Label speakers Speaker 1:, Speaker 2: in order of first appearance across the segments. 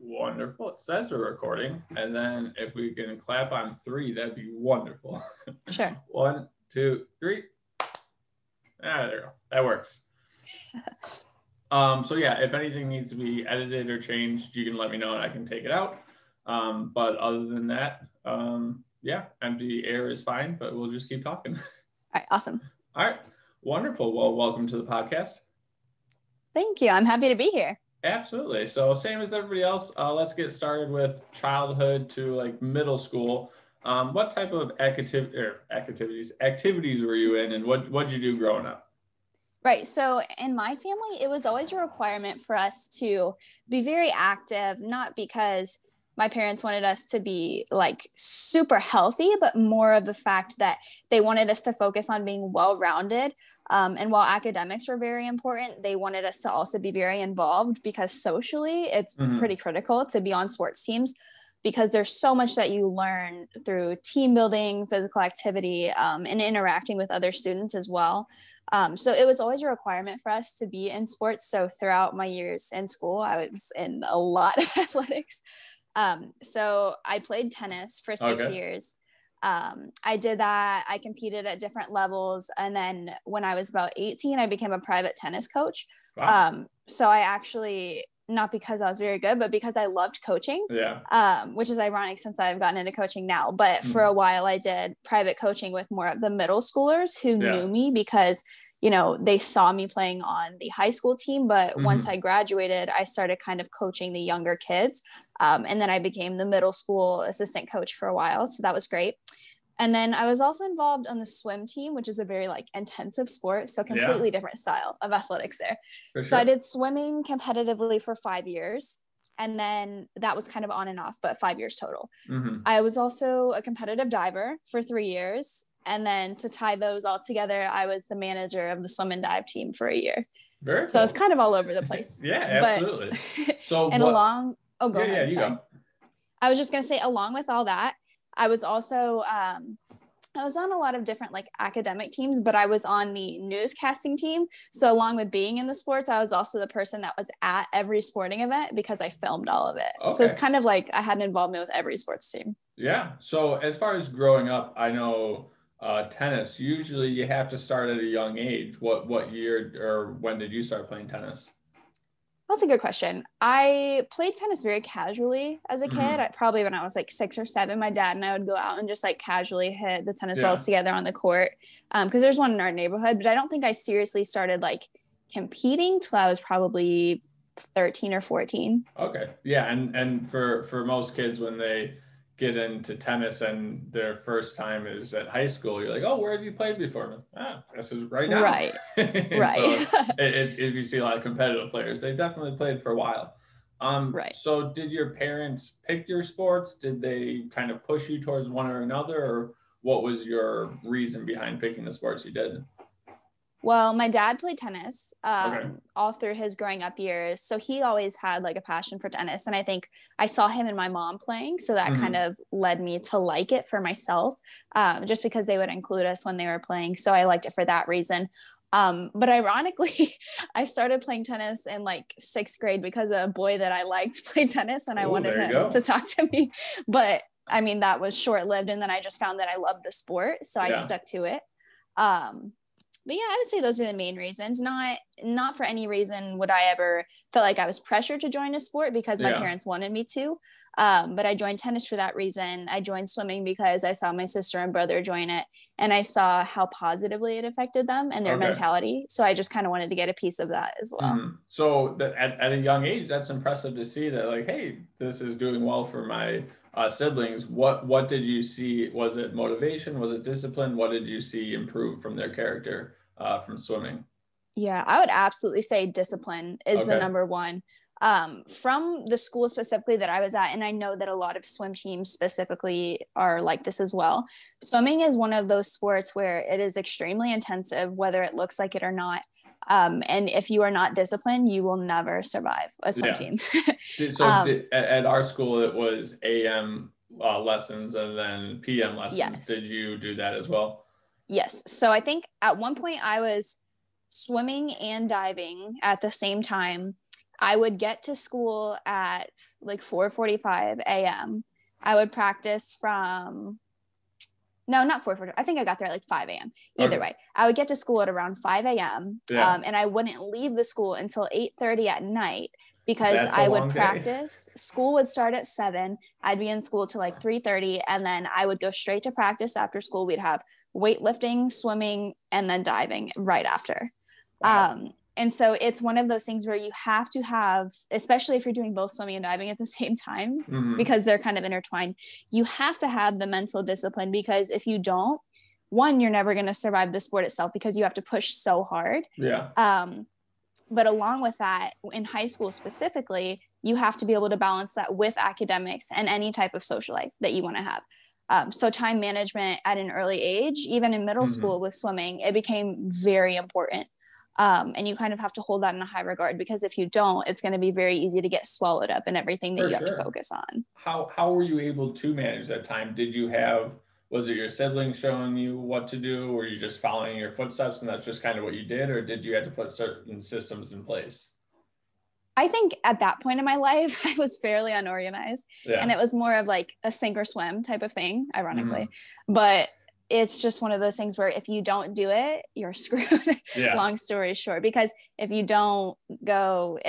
Speaker 1: Wonderful. It says we're recording. And then if we can clap on 3, that'd be wonderful.
Speaker 2: Sure.
Speaker 1: 1, 2, 3. There you go. That works. So yeah, if anything needs to be edited or changed, you can let me know and I can take it out. But other than that, yeah, empty air is fine, but we'll just keep talking.
Speaker 2: All right. Awesome.
Speaker 1: All right. Wonderful. Well, welcome to the podcast.
Speaker 2: Thank you. I'm happy to be here.
Speaker 1: Absolutely. So same as everybody else, let's get started with childhood to like middle school. What type of activities were you in, and what'd you do growing up?
Speaker 2: Right. So in my family, it was always a requirement for us to be very active, not because my parents wanted us to be like super healthy, but more of the fact that they wanted us to focus on being well-rounded. And while academics were very important, they wanted us to also be very involved because socially it's pretty critical to be on sports teams because there's so much that you learn through team building, physical activity, and interacting with other students as well. So it was always a requirement for us to be in sports. So throughout my years in school, I was in a lot of athletics. So I played tennis for 6 years. I did that. I competed at different levels. And then when I was about 18, I became a private tennis coach.
Speaker 1: Wow.
Speaker 2: So I actually, not because I was very good, but because I loved coaching, which is ironic since I've gotten into coaching now. But for a while I did private coaching with more of the middle schoolers who knew me because, you know, they saw me playing on the high school team. But once I graduated, I started kind of coaching the younger kids. And then I became the middle school assistant coach for a while. So that was great. And then I was also involved on the swim team, which is a very like intensive sport. So completely different style of athletics there.
Speaker 1: For sure.
Speaker 2: So I did swimming competitively for 5 years. And then that was kind of on and off, but 5 years total. I was also a competitive diver for 3 years. And then to tie those all together, I was the manager of the swim and dive team for a year.
Speaker 1: Very cool.
Speaker 2: So it's kind of all over the place.
Speaker 1: Absolutely. So
Speaker 2: and go ahead.
Speaker 1: You go.
Speaker 2: I was just going to say, along with all that, I was also, I was on a lot of different like academic teams, but I was on the newscasting team. So along with being in the sports, I was also the person that was at every sporting event because I filmed all of it. Okay. So it's kind of like I had an involvement with every sports team.
Speaker 1: Yeah. So as far as growing up, I know tennis, usually you have to start at a young age. What year or when did you start playing tennis?
Speaker 2: That's a good question. I played tennis very casually as a kid. Probably when I was like 6 or 7, my dad and I would go out and just like casually hit the tennis balls together on the court. Because there's one in our neighborhood, but I don't think I seriously started like competing till I was probably 13 or 14.
Speaker 1: Okay. Yeah. And for most kids, when they get into tennis and their first time is at high school, you're like, oh, where have you played before? This is right now.
Speaker 2: Right. Right.
Speaker 1: So if you see a lot of competitive players, they definitely played for a while.
Speaker 2: Right.
Speaker 1: So did your parents pick your sports? Did they kind of push you towards one or another, or what was your reason behind picking the sports you did?
Speaker 2: Well, my dad played tennis all through his growing up years. So he always had like a passion for tennis. And I think I saw him and my mom playing. So that kind of led me to like it for myself, just because they would include us when they were playing. So I liked it for that reason. But ironically, I started playing tennis in like 6th grade because a boy that I liked played tennis and I wanted him to talk to me. But I mean, that was short-lived. And then I just found that I loved the sport. So I stuck to it. But yeah, I would say those are the main reasons. Not for any reason would I ever feel like I was pressured to join a sport because my parents wanted me to. But I joined tennis for that reason. I joined swimming because I saw my sister and brother join it. And I saw how positively it affected them and their mentality. So I just kind of wanted to get a piece of that as well.
Speaker 1: So at a young age, that's impressive to see that, like, hey, this is doing well for my siblings. What did you see? Was it motivation? Was it discipline? What did you see improve from their character from swimming?
Speaker 2: Yeah, I would absolutely say discipline is the number one. From the school specifically that I was at, and I know that a lot of swim teams specifically are like this as well. Swimming is one of those sports where it is extremely intensive, whether it looks like it or not. And if you are not disciplined, you will never survive a swim team.
Speaker 1: At our school, it was AM lessons and then PM lessons.
Speaker 2: Yes.
Speaker 1: Did you do that as well?
Speaker 2: Yes. So I think at one point I was swimming and diving at the same time. I would get to school at like 4:45 a.m. I would practice from, no, not 4:45. I think I got there at like 5 a.m. Either way, I would get to school at around 5 a.m. And I wouldn't leave the school until 8:30 at night because I would practice. School would start at 7. I'd be in school till like 3:30, and then I would go straight to practice after school. We'd have weightlifting, swimming, and then diving right after. Wow. And so it's one of those things where you have to have, especially if you're doing both swimming and diving at the same time, because they're kind of intertwined, you have to have the mental discipline, because if you don't, one, you're never going to survive the sport itself because you have to push so hard.
Speaker 1: Yeah.
Speaker 2: But along with that, in high school specifically, you have to be able to balance that with academics and any type of social life that you want to have. So time management at an early age, even in middle school with swimming, it became very important. And you kind of have to hold that in a high regard, because if you don't, it's going to be very easy to get swallowed up in everything that you have to focus on.
Speaker 1: How were you able to manage that time? Was it your siblings showing you what to do? Were you just following your footsteps and that's just kind of what you did? Or did you have to put certain systems in place?
Speaker 2: I think at that point in my life, I was fairly unorganized, and it was more of like a sink or swim type of thing, ironically. But it's just one of those things where if you don't do it, you're screwed. Long story short, because if you don't go,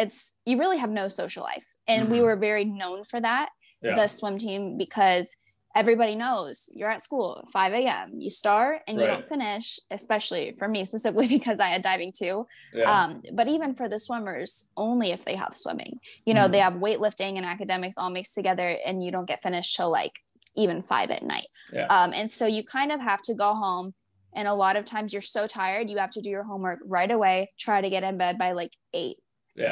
Speaker 2: you really have no social life. And we were very known for that, the swim team, because everybody knows you're at school at 5 a.m. You start and you don't finish, especially for me specifically because I had diving too. But even for the swimmers, only if they have swimming, they have weightlifting and academics all mixed together, and you don't get finished till like even 5 at night. And so you kind of have to go home, and a lot of times you're so tired, you have to do your homework right away, try to get in bed by like 8,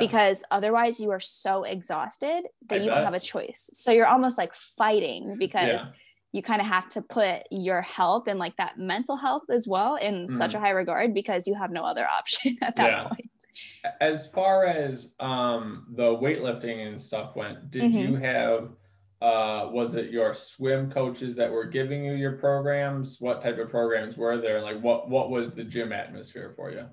Speaker 2: because otherwise you are so exhausted that you don't have a choice. So you're almost like fighting, because you kind of have to put your health and like that mental health as well in such a high regard, because you have no other option at that point.
Speaker 1: As far as the weightlifting and stuff went, did you have was it your swim coaches that were giving you your programs? What type of programs were there? Like what was the gym atmosphere for you?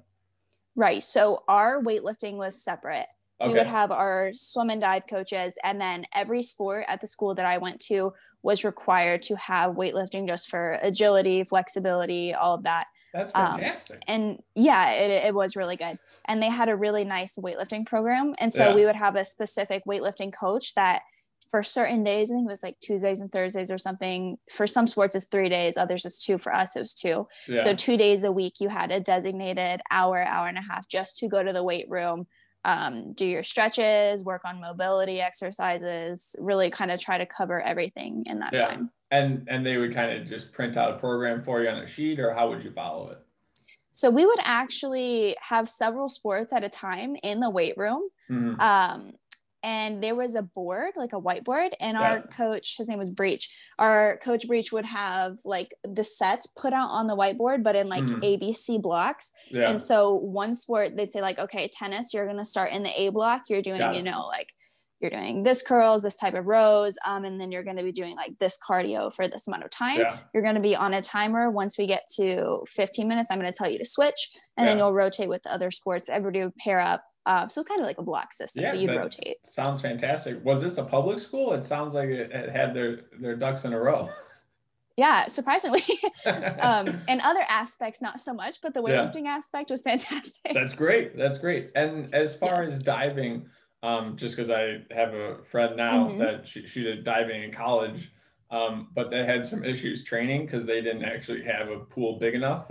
Speaker 2: Right. So our weightlifting was separate. We would have our swim and dive coaches, and then every sport at the school that I went to was required to have weightlifting, just for agility, flexibility, all of that.
Speaker 1: That's fantastic.
Speaker 2: And it was really good. And they had a really nice weightlifting program. And so we would have a specific weightlifting coach that for certain days, I think it was like Tuesdays and Thursdays or something. For some sports, it's 3 days. Others, it's 2. For us, it was 2. So 2 days a week, you had a designated hour and a half just to go to the weight room, do your stretches, work on mobility exercises, really kind of try to cover everything in that time.
Speaker 1: And they would kind of just print out a program for you on a sheet, or how would you follow it?
Speaker 2: So we would actually have several sports at a time in the weight room. And there was a board, like a whiteboard, and our coach, his name was Breach. Our coach Breach would have like the sets put out on the whiteboard, but in like ABC blocks. And so one sport, they'd say like, okay, tennis, you're going to start in the A block. You're doing, like you're doing this curls, this type of rows. And then you're going to be doing like this cardio for this amount of time. You're going to be on a timer. Once we get to 15 minutes, I'm going to tell you to switch, and then you'll rotate with the other sports. Everybody would pair up. So it's kind of like a block system, but you'd rotate.
Speaker 1: Sounds fantastic. Was this a public school? It sounds like it had their ducks in a row.
Speaker 2: Yeah, surprisingly. And other aspects, not so much, but the weightlifting aspect was fantastic.
Speaker 1: That's great. And as far as diving, just because I have a friend now that she did diving in college, but they had some issues training because they didn't actually have a pool big enough.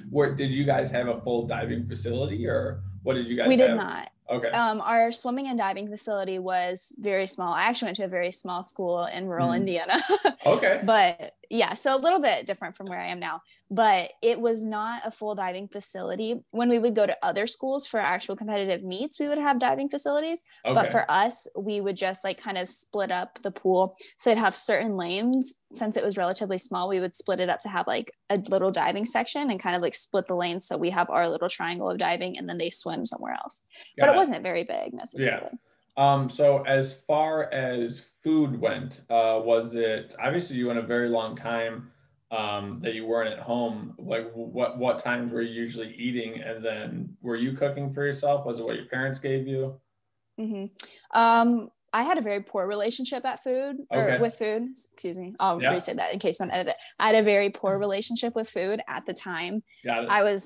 Speaker 1: or did you guys have a full diving facility, or what did you guys have?
Speaker 2: We did not.
Speaker 1: Okay.
Speaker 2: Our swimming and diving facility was very small. I actually went to a very small school in rural Indiana. But so a little bit different from where I am now. But it was not a full diving facility. When we would go to other schools for actual competitive meets, we would have diving facilities. But for us, we would just like kind of split up the pool. So it'd have certain lanes. Since it was relatively small, we would split it up to have like a little diving section and kind of like split the lanes. So we have our little triangle of diving, and then they swim somewhere else. But it wasn't very big necessarily.
Speaker 1: So as far as food went, was it, obviously you went a very long time that you weren't at home, like what times were you usually eating? And then were you cooking for yourself? Was it what your parents gave you?
Speaker 2: I had a very poor relationship with food. Excuse me. I'll re-say that in case I'm edit it. I had a very poor relationship with food at the time.
Speaker 1: Got it.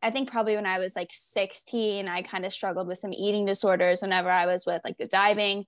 Speaker 2: I think probably when I was like 16, I kind of struggled with some eating disorders whenever I was with like the diving.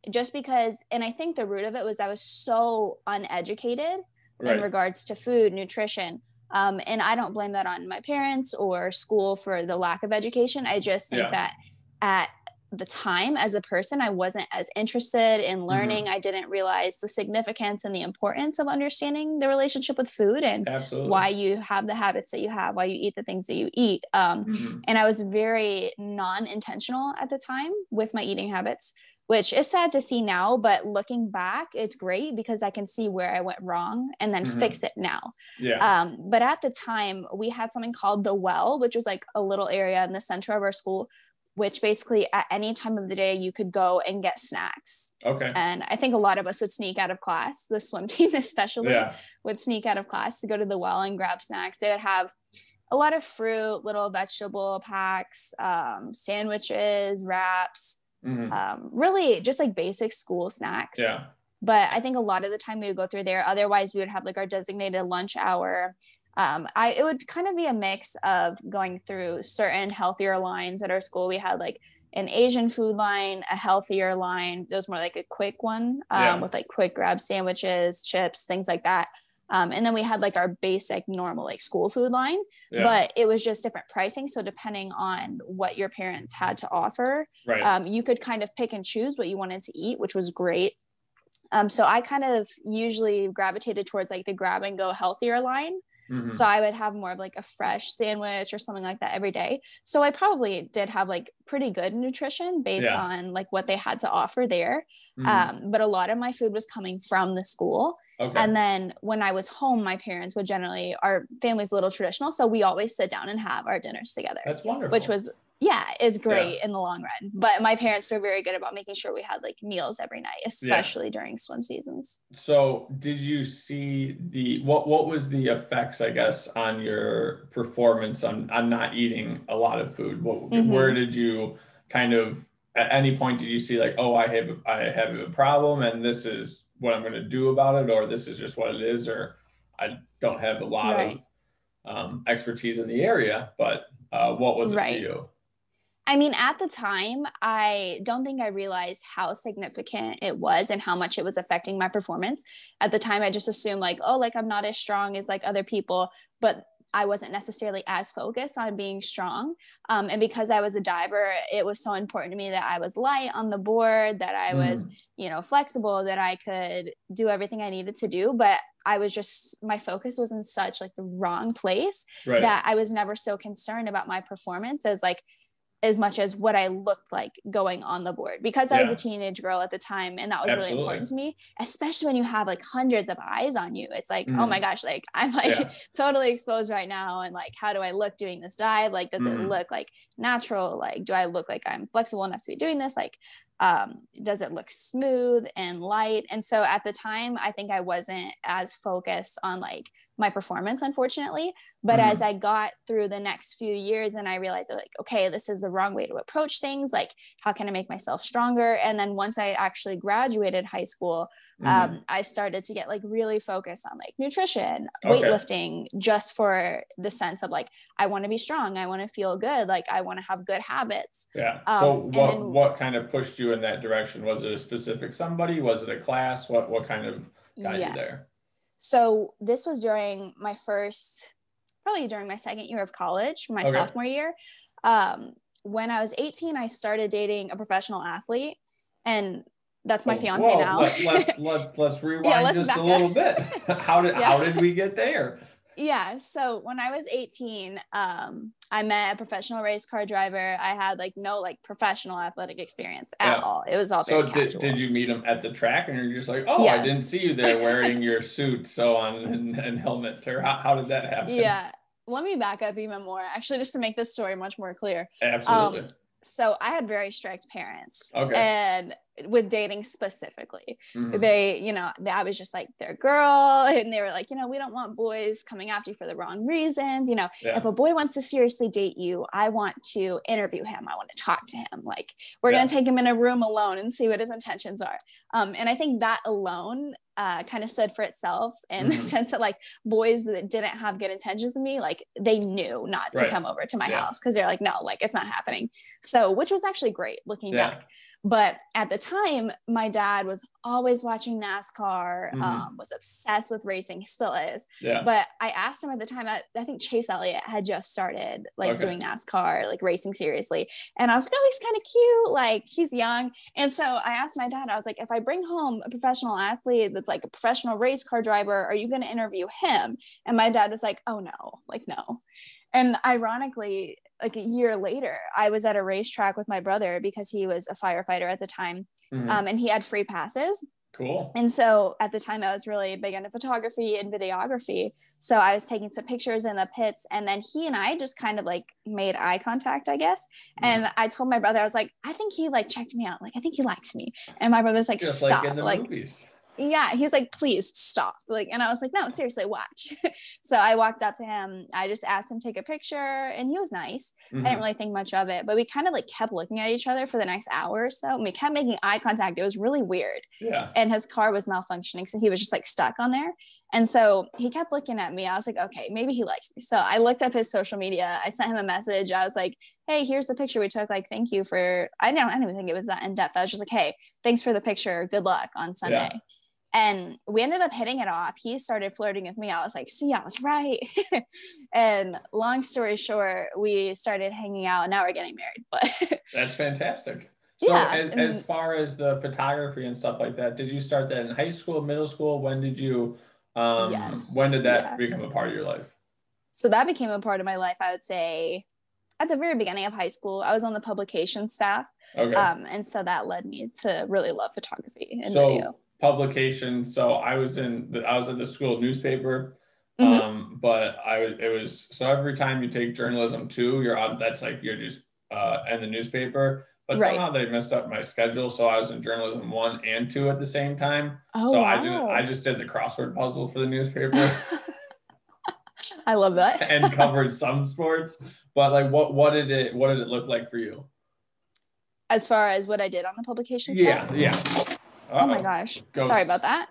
Speaker 2: Just because, and I think the root of it was I was so uneducated in regards to food, nutrition. And I don't blame that on my parents or school for the lack of education. I just think that at the time as a person, I wasn't as interested in learning. I didn't realize the significance and the importance of understanding the relationship with food and why you have the habits that you have, why you eat the things that you eat. And I was very non-intentional at the time with my eating habits, which is sad to see now, but looking back, it's great because I can see where I went wrong and then fix it now. But at the time we had something called the Well, which was like a little area in the center of our school, which basically at any time of the day you could go and get snacks. And I think a lot of us would sneak out of class, the swim team especially would sneak out of class to go to the Well and grab snacks. They would have a lot of fruit, little vegetable packs, sandwiches, wraps, really just like basic school snacks. But I think a lot of the time we would go through there. Otherwise we would have like our designated lunch hour. It would kind of be a mix of going through certain healthier lines at our school. We had like an Asian food line, a healthier line. It was more like a quick one with like quick grab sandwiches, chips, things like that. And then we had like our basic normal like school food line, but it was just different pricing. So depending on what your parents had to offer, you could kind of pick and choose what you wanted to eat, which was great. So I kind of usually gravitated towards like the grab and go healthier line. So I would have more of like a fresh sandwich or something like that every day. So I probably did have like pretty good nutrition based on like what they had to offer there. But a lot of my food was coming from the school. And then when I was home, my parents would generally, our family's a little traditional. So we always sit down and have our dinners together.
Speaker 1: That's wonderful.
Speaker 2: Which was, it's great in the long run. But my parents were very good about making sure we had like meals every night, especially during swim seasons.
Speaker 1: So did you see what was the effects, I guess, on your performance on not eating a lot of food? Where did you kind of, at any point did you see like, oh, I have a problem and this is what I'm going to do about it, or this is just what it is, or I don't have a lot of expertise in the area, but what was it to you?
Speaker 2: I mean, at the time, I don't think I realized how significant it was and how much it was affecting my performance. At the time, I just assumed like, oh, like I'm not as strong as like other people, but I wasn't necessarily as focused on being strong. And because I was a diver, it was so important to me that I was light on the board, that I was, flexible, that I could do everything I needed to do. But I was just, my focus was in such like the wrong place that I was never so concerned about my performance as much as what I looked like going on the board, because I was a teenage girl at the time. And that was really important to me, especially when you have like hundreds of eyes on you. It's like, oh my gosh, like I'm like totally exposed right now. And like, how do I look doing this dive? Like, does it look like natural? Like, do I look like I'm flexible enough to be doing this? Like, does it look smooth and light? And so at the time, I think I wasn't as focused on like my performance, unfortunately. But as I got through the next few years and I realized that like, okay, this is the wrong way to approach things. Like, how can I make myself stronger? And then once I actually graduated high school, I started to get like really focused on like nutrition, weightlifting, just for the sense of like, I want to be strong. I want to feel good. Like I want to have good habits.
Speaker 1: So what kind of pushed you in that direction? Was it a specific somebody? Was it a class? What kind of got you there?
Speaker 2: So this was during my probably during my second year of college, my sophomore year. When I was 18, I started dating a professional athlete, and that's my fiance now.
Speaker 1: Let's rewind just a little bit. How did we get there?
Speaker 2: So when I was 18, I met a professional race car driver. I had like no like professional athletic experience at all. It was all very casual.
Speaker 1: Did you meet him at the track and you're just like, oh, I didn't see you there wearing your suit, so on, and helmet, or how did that happen?
Speaker 2: Let me back up even more, actually, just to make this story much more clear.
Speaker 1: Absolutely.
Speaker 2: So I had very strict parents,
Speaker 1: Okay.
Speaker 2: and with dating specifically, they, you know, I was just like their girl, and they were like, you know, we don't want boys coming after you for the wrong reasons. You know, if a boy wants to seriously date you, I want to interview him. I want to talk to him. Like, we're going to take him in a room alone and see what his intentions are. And I think that alone kind of stood for itself in the sense that like boys that didn't have good intentions with me, like they knew not to come over to my house, because they're like, no, like it's not happening. So, which was actually great looking back. But at the time, my dad was always watching NASCAR, was obsessed with racing, still is. But I asked him at the time, I think Chase Elliott had just started like doing NASCAR, like racing seriously. And I was like, oh, he's kind of cute. Like, he's young. And so I asked my dad, I was like, if I bring home a professional athlete that's like a professional race car driver, are you going to interview him? And my dad was like, oh no, like, no. And ironically, like a year later, I was at a racetrack with my brother because he was a firefighter at the time, and he had free passes.
Speaker 1: Cool.
Speaker 2: And so at the time, I was really big into photography and videography. So I was taking some pictures in the pits, and then he and I just kind of like made eye contact, I guess. And I told my brother, I was like, I think he like checked me out. Like, I think he likes me. And my brother's like,
Speaker 1: just
Speaker 2: stop.
Speaker 1: Like in the movies.
Speaker 2: Yeah, he's like, please stop. Like, and I was like, no, seriously, watch. So I walked up to him. I just asked him to take a picture, and he was nice. I didn't really think much of it, but we kind of like kept looking at each other for the next hour or so. And we kept making eye contact. It was really weird.
Speaker 1: Yeah.
Speaker 2: And his car was malfunctioning, so he was just like stuck on there. And so he kept looking at me. I was like, okay, maybe he likes me. So I looked up his social media. I sent him a message. I was like, hey, here's the picture we took. Like, thank you for, I didn't even think it was that in depth. I was just like, hey, thanks for the picture. Good luck on Sunday. Yeah. And we ended up hitting it off. He started flirting with me. I was like, see, I was right. And long story short, we started hanging out, and now we're getting married. But
Speaker 1: that's fantastic. So yeah, as far as the photography and stuff like that, did you start that in high school, middle school? When did you, when did that become a part of your life?
Speaker 2: So that became a part of my life, I would say, at the very beginning of high school. I was on the publication staff. Okay. And so that led me to really love photography and video.
Speaker 1: Publication. So I was in the school newspaper, but so every time you take journalism 2, you're just in the newspaper. But somehow they messed up my schedule, so I was in journalism 1 and 2 at the same time. Oh, so wow. I just did the crossword puzzle for the newspaper.
Speaker 2: I love that.
Speaker 1: And covered some sports, but like what did it look like for you?
Speaker 2: As far as what I did on the publication stuff?
Speaker 1: Yeah.
Speaker 2: Oh my gosh. Sorry about that.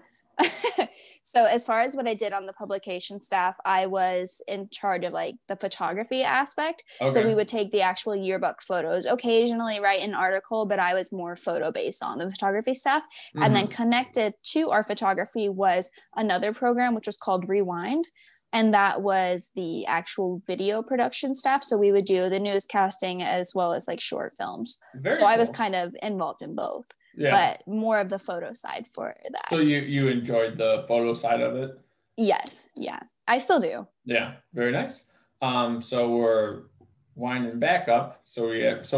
Speaker 2: So as far as what I did on the publication staff, I was in charge of like the photography aspect. Okay. So we would take the actual yearbook photos, occasionally write an article, but I was more photo based on the photography stuff. And then connected to our photography was another program, which was called Rewind. And that was the actual video production staff. So we would do the newscasting as well as like short films. Very cool. I was kind of involved in both. Yeah. But more of the photo side for that.
Speaker 1: So you enjoyed the photo side of it?
Speaker 2: Yes. Yeah. I still do.
Speaker 1: Yeah. Very nice. So we're winding back up. So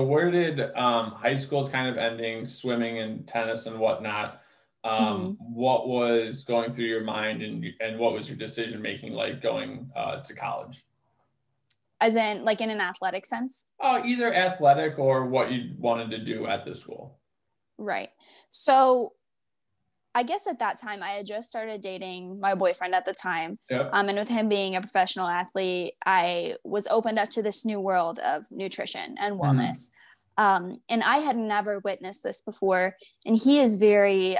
Speaker 1: where did high school's kind of ending, swimming and tennis and whatnot? What was going through your mind, and what was your decision making like going to college?
Speaker 2: As in like in an athletic sense?
Speaker 1: Either athletic or what you wanted to do at the school.
Speaker 2: Right. So I guess at that time I had just started dating my boyfriend at the time. Yep. And with him being a professional athlete, I was opened up to this new world of nutrition and wellness. And I had never witnessed this before. And he is very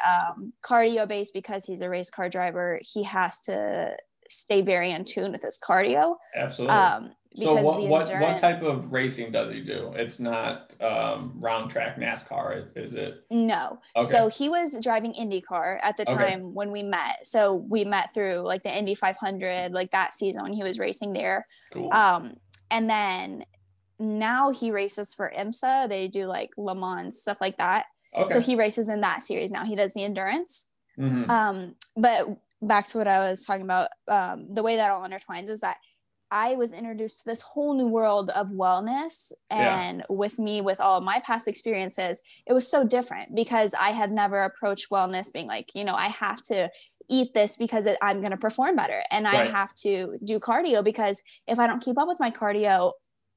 Speaker 2: cardio based because he's a race car driver. He has to stay very in tune with his cardio.
Speaker 1: Absolutely. So what type of racing does he do? It's not round track NASCAR, is it?
Speaker 2: No. Okay. So he was driving IndyCar at the time when we met. So we met through like the Indy 500, like that season when he was racing there. Cool. And then now he races for IMSA. They do like Le Mans, stuff like that. Okay. So he races in that series now. He does the endurance. But back to what I was talking about, the way that all intertwines is that I was introduced to this whole new world of wellness, and with all of my past experiences, it was so different because I had never approached wellness being like, I have to eat this because I'm going to perform better. And I have to do cardio because if I don't keep up with my cardio,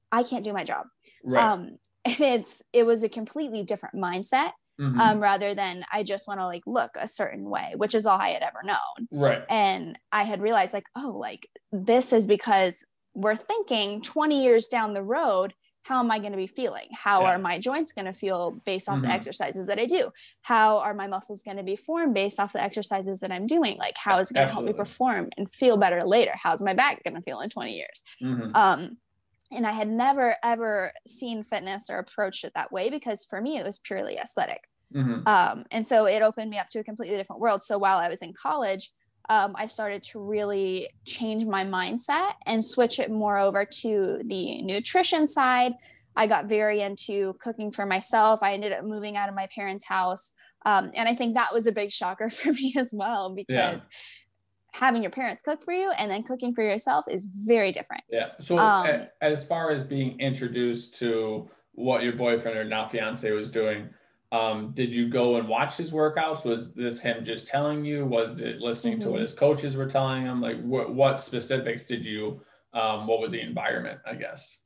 Speaker 2: I can't do my job. Right. And it was a completely different mindset. Rather than I just want to like look a certain way, which is all I had ever known.
Speaker 1: Right.
Speaker 2: And I had realized like, oh, like this is because we're thinking 20 years down the road, how am I going to be feeling? How are my joints going to feel based off the exercises that I do? How are my muscles going to be formed based off the exercises that I'm doing? Like, how is it going to help me perform and feel better later? How's my back going to feel in 20 years? And I had never, ever seen fitness or approached it that way, because for me, it was purely aesthetic. And so it opened me up to a completely different world. So while I was in college, I started to really change my mindset and switch it more over to the nutrition side. I got very into cooking for myself. I ended up moving out of my parents' house. And I think that was a big shocker for me as well, because having your parents cook for you and then cooking for yourself is very different.
Speaker 1: Yeah. So as far as being introduced to what your boyfriend or now fiance was doing, did you go and watch his workouts? Was this him just telling you? Was it listening to what his coaches were telling him? Like what specifics did you, what was the environment, I guess?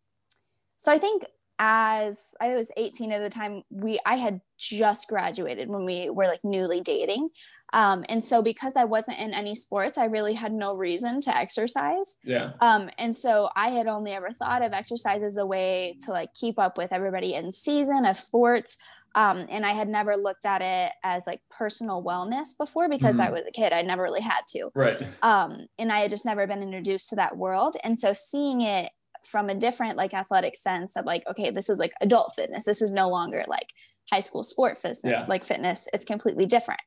Speaker 2: So I think as I was 18 at the time, I had just graduated when we were like newly dating. And so because I wasn't in any sports, I really had no reason to exercise.
Speaker 1: Yeah.
Speaker 2: And so I had only ever thought of exercise as a way to like keep up with everybody in season of sports. And I had never looked at it as like personal wellness before, because I was a kid. I never really had to.
Speaker 1: Right.
Speaker 2: And I had just never been introduced to that world. And so seeing it from a different like athletic sense of like, okay, this is like adult fitness. This is no longer like high school sport fitness, like fitness. It's completely different.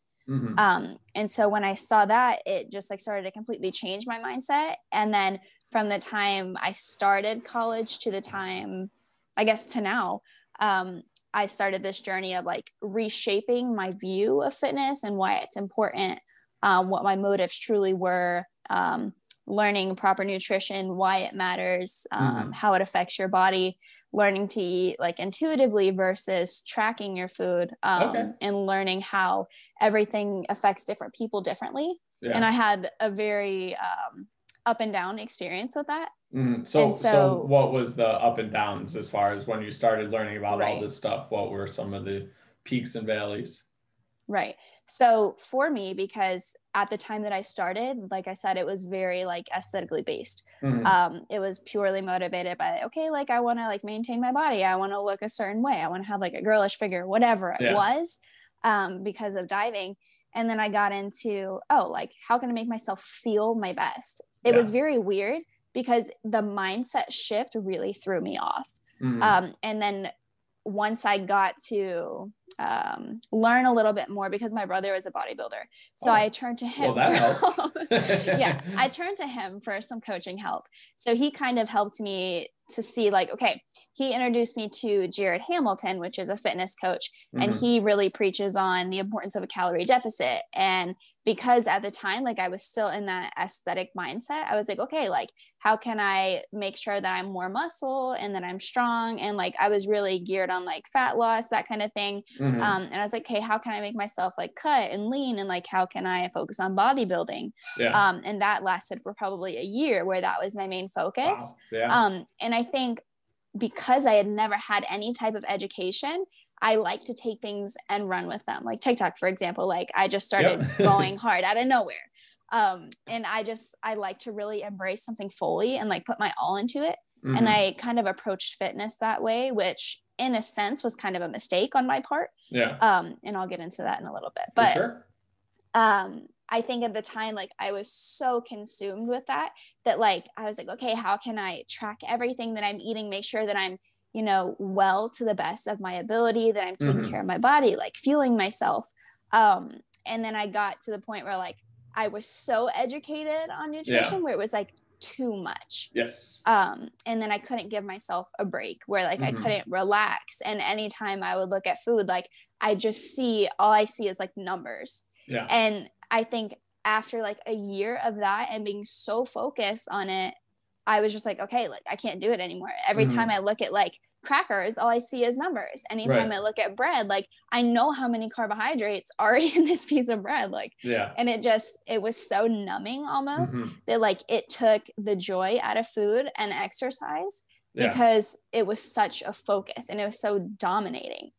Speaker 2: And so when I saw that, it just like started to completely change my mindset. And then from the time I started college to the time, I guess to now, I started this journey of like reshaping my view of fitness and why it's important, what my motives truly were, learning proper nutrition, why it matters, how it affects your body, learning to eat like intuitively versus tracking your food, and learning how everything affects different people differently. And I had a very up and down experience with that.
Speaker 1: So what was the up and downs as far as when you started learning about all this stuff? What were some of the peaks and valleys?
Speaker 2: Right. So for me, because at the time that I started, like I said, it was very like aesthetically based. It was purely motivated by, okay, like I want to like maintain my body. I want to look a certain way. I want to have like a girlish figure, whatever it was, because of diving. And then I got into, like, how can I make myself feel my best? It was very weird, because the mindset shift really threw me off. And then once I got to learn a little bit more, because my brother was a bodybuilder, so I turned to him.
Speaker 1: Well, that helped.
Speaker 2: I turned to him for some coaching help. So he kind of helped me to see like, okay, he introduced me to Jared Hamilton, which is a fitness coach, and he really preaches on the importance of a calorie deficit. And because at the time, like I was still in that aesthetic mindset, I was like, okay, like how can I make sure that I'm more muscle and that I'm strong? And like, I was really geared on like fat loss, that kind of thing. And I was like, okay, how can I make myself like cut and lean? And like, how can I focus on bodybuilding? And that lasted for probably a year, where that was my main focus. And I think because I had never had any type of education, I like to take things and run with them. Like TikTok, for example, like I just started going hard out of nowhere. And I like to really embrace something fully and like put my all into it. And I kind of approached fitness that way, which in a sense was kind of a mistake on my part. And I'll get into that in a little bit, but I think at the time, like I was so consumed with that like, I was like, okay, how can I track everything that I'm eating, make sure that I'm, well to the best of my ability, that I'm taking care of my body, like fueling myself. And then I got to the point where like, I was so educated on nutrition where it was like too much. And then I couldn't give myself a break, where like I couldn't relax. And anytime I would look at food, like all I see is like numbers. And I think after like a year of that and being so focused on it, I was just like, okay, like I can't do it anymore. Every time I look at like crackers, all I see is numbers. Anytime I look at bread, like I know how many carbohydrates are in this piece of bread. Like, and it was so numbing almost that like it took the joy out of food and exercise. because it was such a focus and it was so dominating.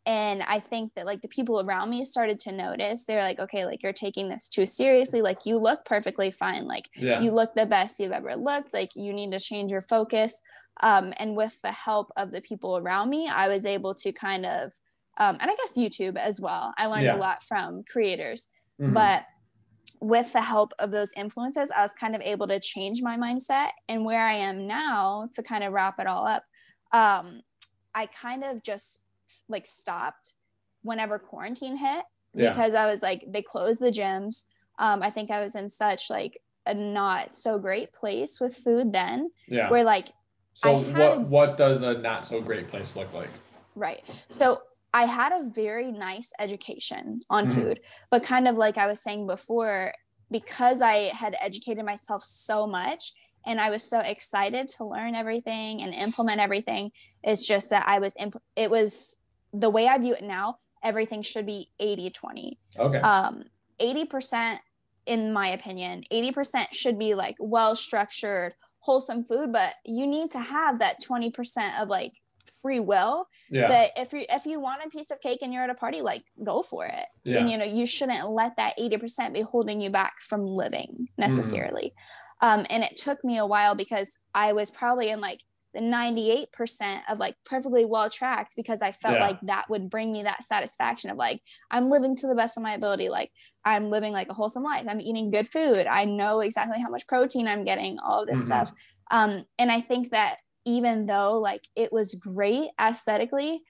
Speaker 2: And I think that like the people around me started to notice. They're like, okay, like you're taking this too seriously. Like you look perfectly fine. Like you look the best you've ever looked. Like you need to change your focus. And with the help of the people around me, I was able to kind of, and I guess YouTube as well. I learned a lot from creators, but with the help of those influences, I was kind of able to change my mindset. And where I am now, to kind of wrap it all up, I kind of just like stopped whenever quarantine hit, because I was like, they closed the gyms. I think I was in such like a not so great place with food then, where like,
Speaker 1: so what does a not so great place look like?
Speaker 2: Right. So I had a very nice education on food, but kind of like I was saying before, because I had educated myself so much and I was so excited to learn everything and implement everything, it's just that it was the way I view it now, everything should be 80-20.
Speaker 1: Okay.
Speaker 2: 80%, in my opinion, 80% should be like well-structured, wholesome food, but you need to have that 20% of like free will. That if you want a piece of cake and you're at a party, like go for it. And you shouldn't let that 80% be holding you back from living necessarily. And it took me a while, because I was probably in like the 98% of like perfectly well tracked, because I felt like that would bring me that satisfaction of like, I'm living to the best of my ability. Like I'm living like a wholesome life. I'm eating good food. I know exactly how much protein I'm getting, all of this stuff. And I think that even though like it was great aesthetically,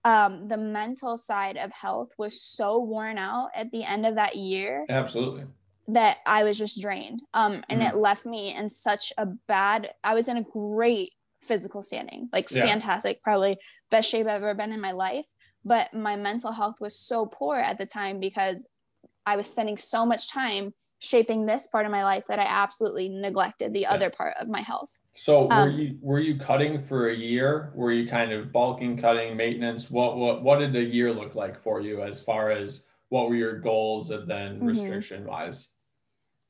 Speaker 2: the mental side of health was so worn out at the end of that year.
Speaker 1: Absolutely.
Speaker 2: That I was just drained. And it left me in such a I was in a great physical standing, like fantastic, probably best shape I've ever been in my life. But my mental health was so poor at the time, because I was spending so much time shaping this part of my life that I absolutely neglected the other part of my health.
Speaker 1: So were you cutting for a year? Were you kind of bulking, cutting, maintenance? What did the year look like for you, as far as what were your goals and then restriction wise?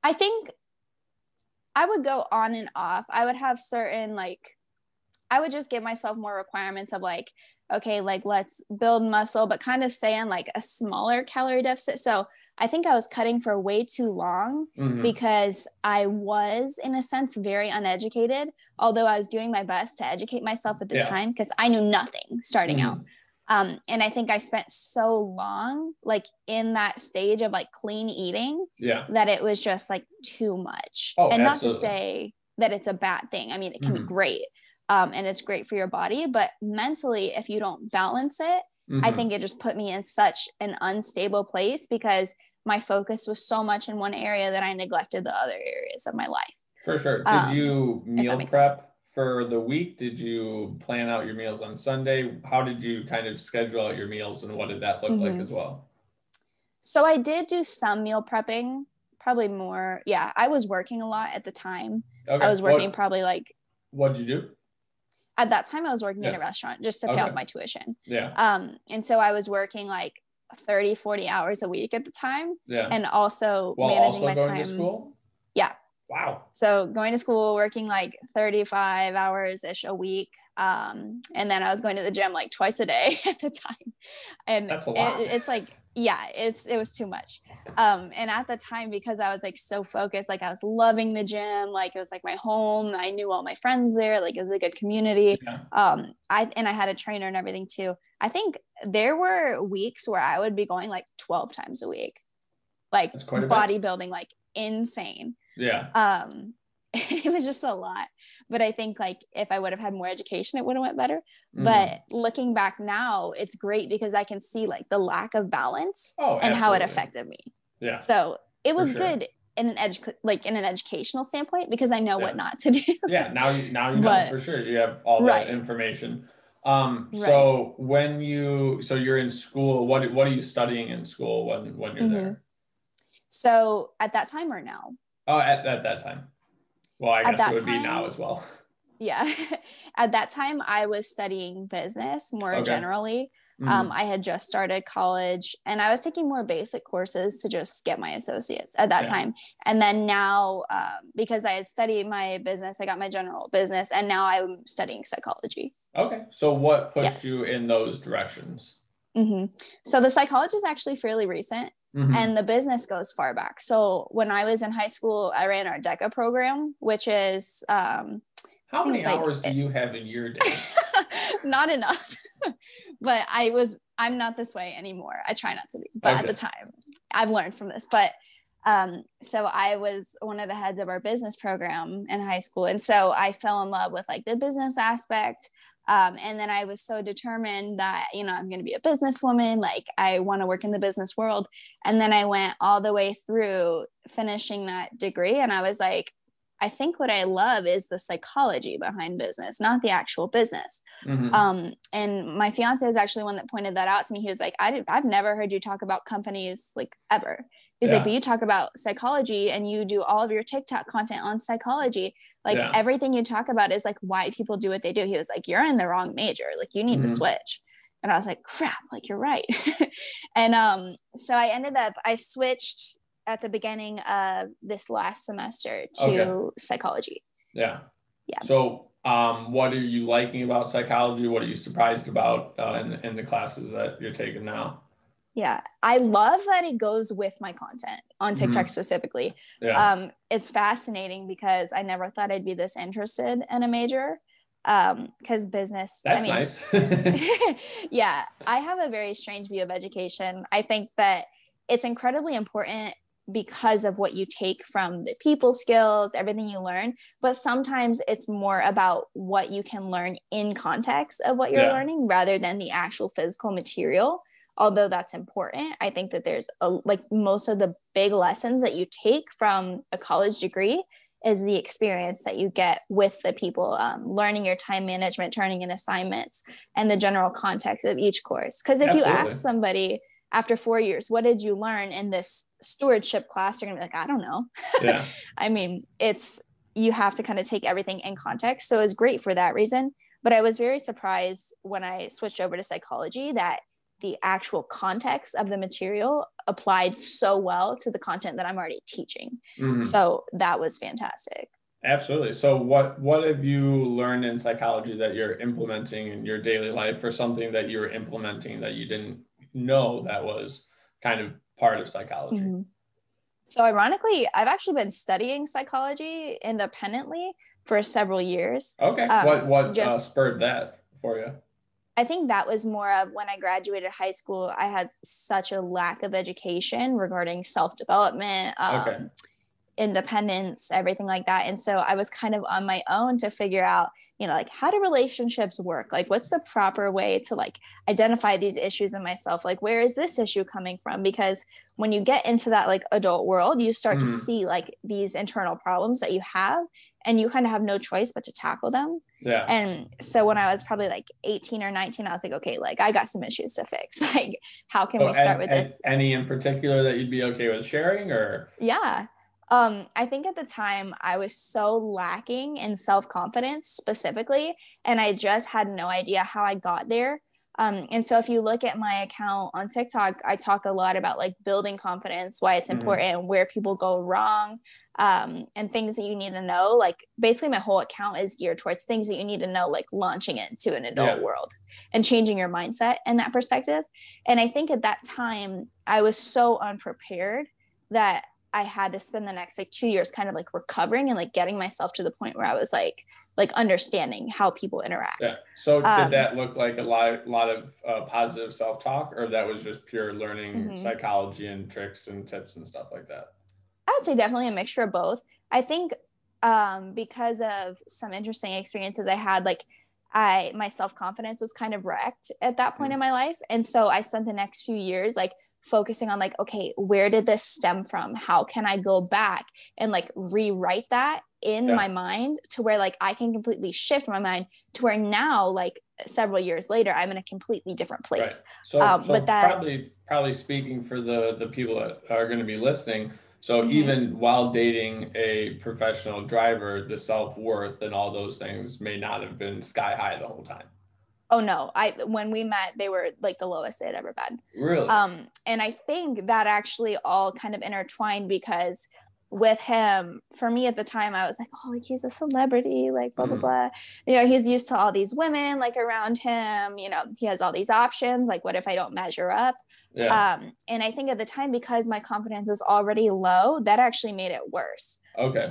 Speaker 2: I think I would go on and off. I would have certain like, I would just give myself more requirements of like, okay, like let's build muscle, but kind of stay in like a smaller calorie deficit. So I think I was cutting for way too long, because I was in a sense very uneducated, although I was doing my best to educate myself at the time, because I knew nothing starting out. And I think I spent so long like in that stage of like clean eating that it was just like too much. And not to say that it's a bad thing. I mean, it can be great. And it's great for your body, but mentally, if you don't balance it, I think it just put me in such an unstable place, because my focus was so much in one area that I neglected the other areas of my life.
Speaker 1: For sure. Did you meal prep for the week? Did you plan out your meals on Sunday? How did you kind of schedule out your meals, and what did that look like as well?
Speaker 2: So I did do some meal prepping, probably more. Yeah, I was working a lot at the time. I was working probably like.
Speaker 1: What did you do?
Speaker 2: At that time, I was working in a restaurant just to pay off my tuition. And so I was working like 30, 40 hours a week at the time. And also managing my time.
Speaker 1: Going to school?
Speaker 2: Yeah.
Speaker 1: Wow.
Speaker 2: So going to school, working like 35 hours-ish a week. And then I was going to the gym like twice a day at the time. And
Speaker 1: that's a lot.
Speaker 2: It's like, yeah, it was too much. And at the time, because I was like so focused, like I was loving the gym, like it was like my home. I knew all my friends there, like it was a good community. I had a trainer and everything too. I think there were weeks where I would be going like 12 times a week, like bodybuilding, like insane. It was just a lot. But I think like if I would have had more education, it would have went better. But looking back now, it's great because I can see like the lack of balance and how it affected me. So it was good in an educational standpoint, because I know what not to do.
Speaker 1: Now you know for sure. You have all that information. So when you're in school, what are you studying in school when you're there?
Speaker 2: So at that time or now?
Speaker 1: Oh, at that time. Well, I guess it would be now as well.
Speaker 2: Yeah. At that time, I was studying business more generally. I had just started college and I was taking more basic courses to just get my associates at that time. And then now, because I had studied my business, I got my general business, and now I'm studying psychology.
Speaker 1: Okay. So what pushed you in those directions?
Speaker 2: So the psychology is actually fairly recent. And the business goes far back. So when I was in high school, I ran our DECA program, which is
Speaker 1: how many hours do you have in your day?
Speaker 2: Not enough. But I'm not this way anymore. I try not to be, but at the time I've learned from this. But so I was one of the heads of our business program in high school. And so I fell in love with like the business aspect. And then I was so determined that, you know, I'm going to be a businesswoman. Like I want to work in the business world. And then I went all the way through finishing that degree. And I was like, I think what I love is the psychology behind business, not the actual business. And my fiance is actually one that pointed that out to me. He was like, I've never heard you talk about companies like ever. He's like, but you talk about psychology and you do all of your TikTok content on psychology. Like everything you talk about is like why people do what they do. He was like, you're in the wrong major. Like you need to switch. And I was like, crap, like you're right. And so I switched at the beginning of this last semester to psychology. Yeah.
Speaker 1: So what are you liking about psychology? What are you surprised about in the classes that you're taking now?
Speaker 2: Yeah, I love that it goes with my content on TikTok specifically. It's fascinating because I never thought I'd be this interested in a major because business.
Speaker 1: That's nice.
Speaker 2: Yeah, I have a very strange view of education. I think that it's incredibly important because of what you take from the people skills, everything you learn. But sometimes it's more about what you can learn in context of what you're learning rather than the actual physical material. Although that's important, I think that there's like most of the big lessons that you take from a college degree is the experience that you get with the people, learning your time management, turning in assignments, and the general context of each course. Because if you ask somebody after 4 years, what did you learn in this stewardship class? They're gonna be like, I don't know. I mean, you have to kind of take everything in context. So it's great for that reason. But I was very surprised when I switched over to psychology that the actual context of the material applied so well to the content that I'm already teaching. So that was fantastic.
Speaker 1: Absolutely. So what have you learned in psychology that you're implementing in your daily life, or something that you're implementing that you didn't know that was kind of part of psychology?
Speaker 2: So ironically, I've actually been studying psychology independently for several years.
Speaker 1: Okay. What spurred that for you?
Speaker 2: I think that was more of when I graduated high school, I had such a lack of education regarding self-development, independence, everything like that. And so I was kind of on my own to figure out, you know, like how do relationships work? Like what's the proper way to like identify these issues in myself? Like where is this issue coming from? Because when you get into that like adult world, you start to see like these internal problems that you have, and you kind of have no choice but to tackle them. And so when I was probably like 18 or 19, I was like, okay, like I got some issues to fix. Like, how can we start with this?
Speaker 1: Any in particular that you'd be okay with sharing, or?
Speaker 2: Yeah. I think at the time I was so lacking in self-confidence specifically, and I just had no idea how I got there. And so if you look at my account on TikTok, I talk a lot about like building confidence, why it's important, where people go wrong, and things that you need to know. Like basically my whole account is geared towards things that you need to know, like launching into an adult world and changing your mindset in that perspective. And I think at that time I was so unprepared that I had to spend the next like 2 years kind of like recovering and like getting myself to the point where I was like understanding how people interact.
Speaker 1: So did that look like a lot of positive self-talk, or that was just pure learning psychology and tricks and tips and stuff like that?
Speaker 2: I would say definitely a mixture of both. I think because of some interesting experiences I had, like my self-confidence was kind of wrecked at that point in my life. And so I spent the next few years like focusing on like, okay, where did this stem from? How can I go back and like rewrite that in my mind to where like I can completely shift my mind to where now, like several years later, I'm in a completely different place.
Speaker 1: So but that's probably speaking for the people that are going to be listening. So even while dating a professional driver, the self-worth and all those things may not have been sky high the whole time.
Speaker 2: Oh no, when we met, they were like the lowest they had ever been.
Speaker 1: Really?
Speaker 2: And I think that actually all kind of intertwined, because with him, for me at the time, I was like, oh, like he's a celebrity, like blah blah blah. You know, he's used to all these women like around him. You know, he has all these options. Like, what if I don't measure up?
Speaker 1: Yeah.
Speaker 2: And I think at the time, because my confidence was already low, that actually made it worse.
Speaker 1: Okay.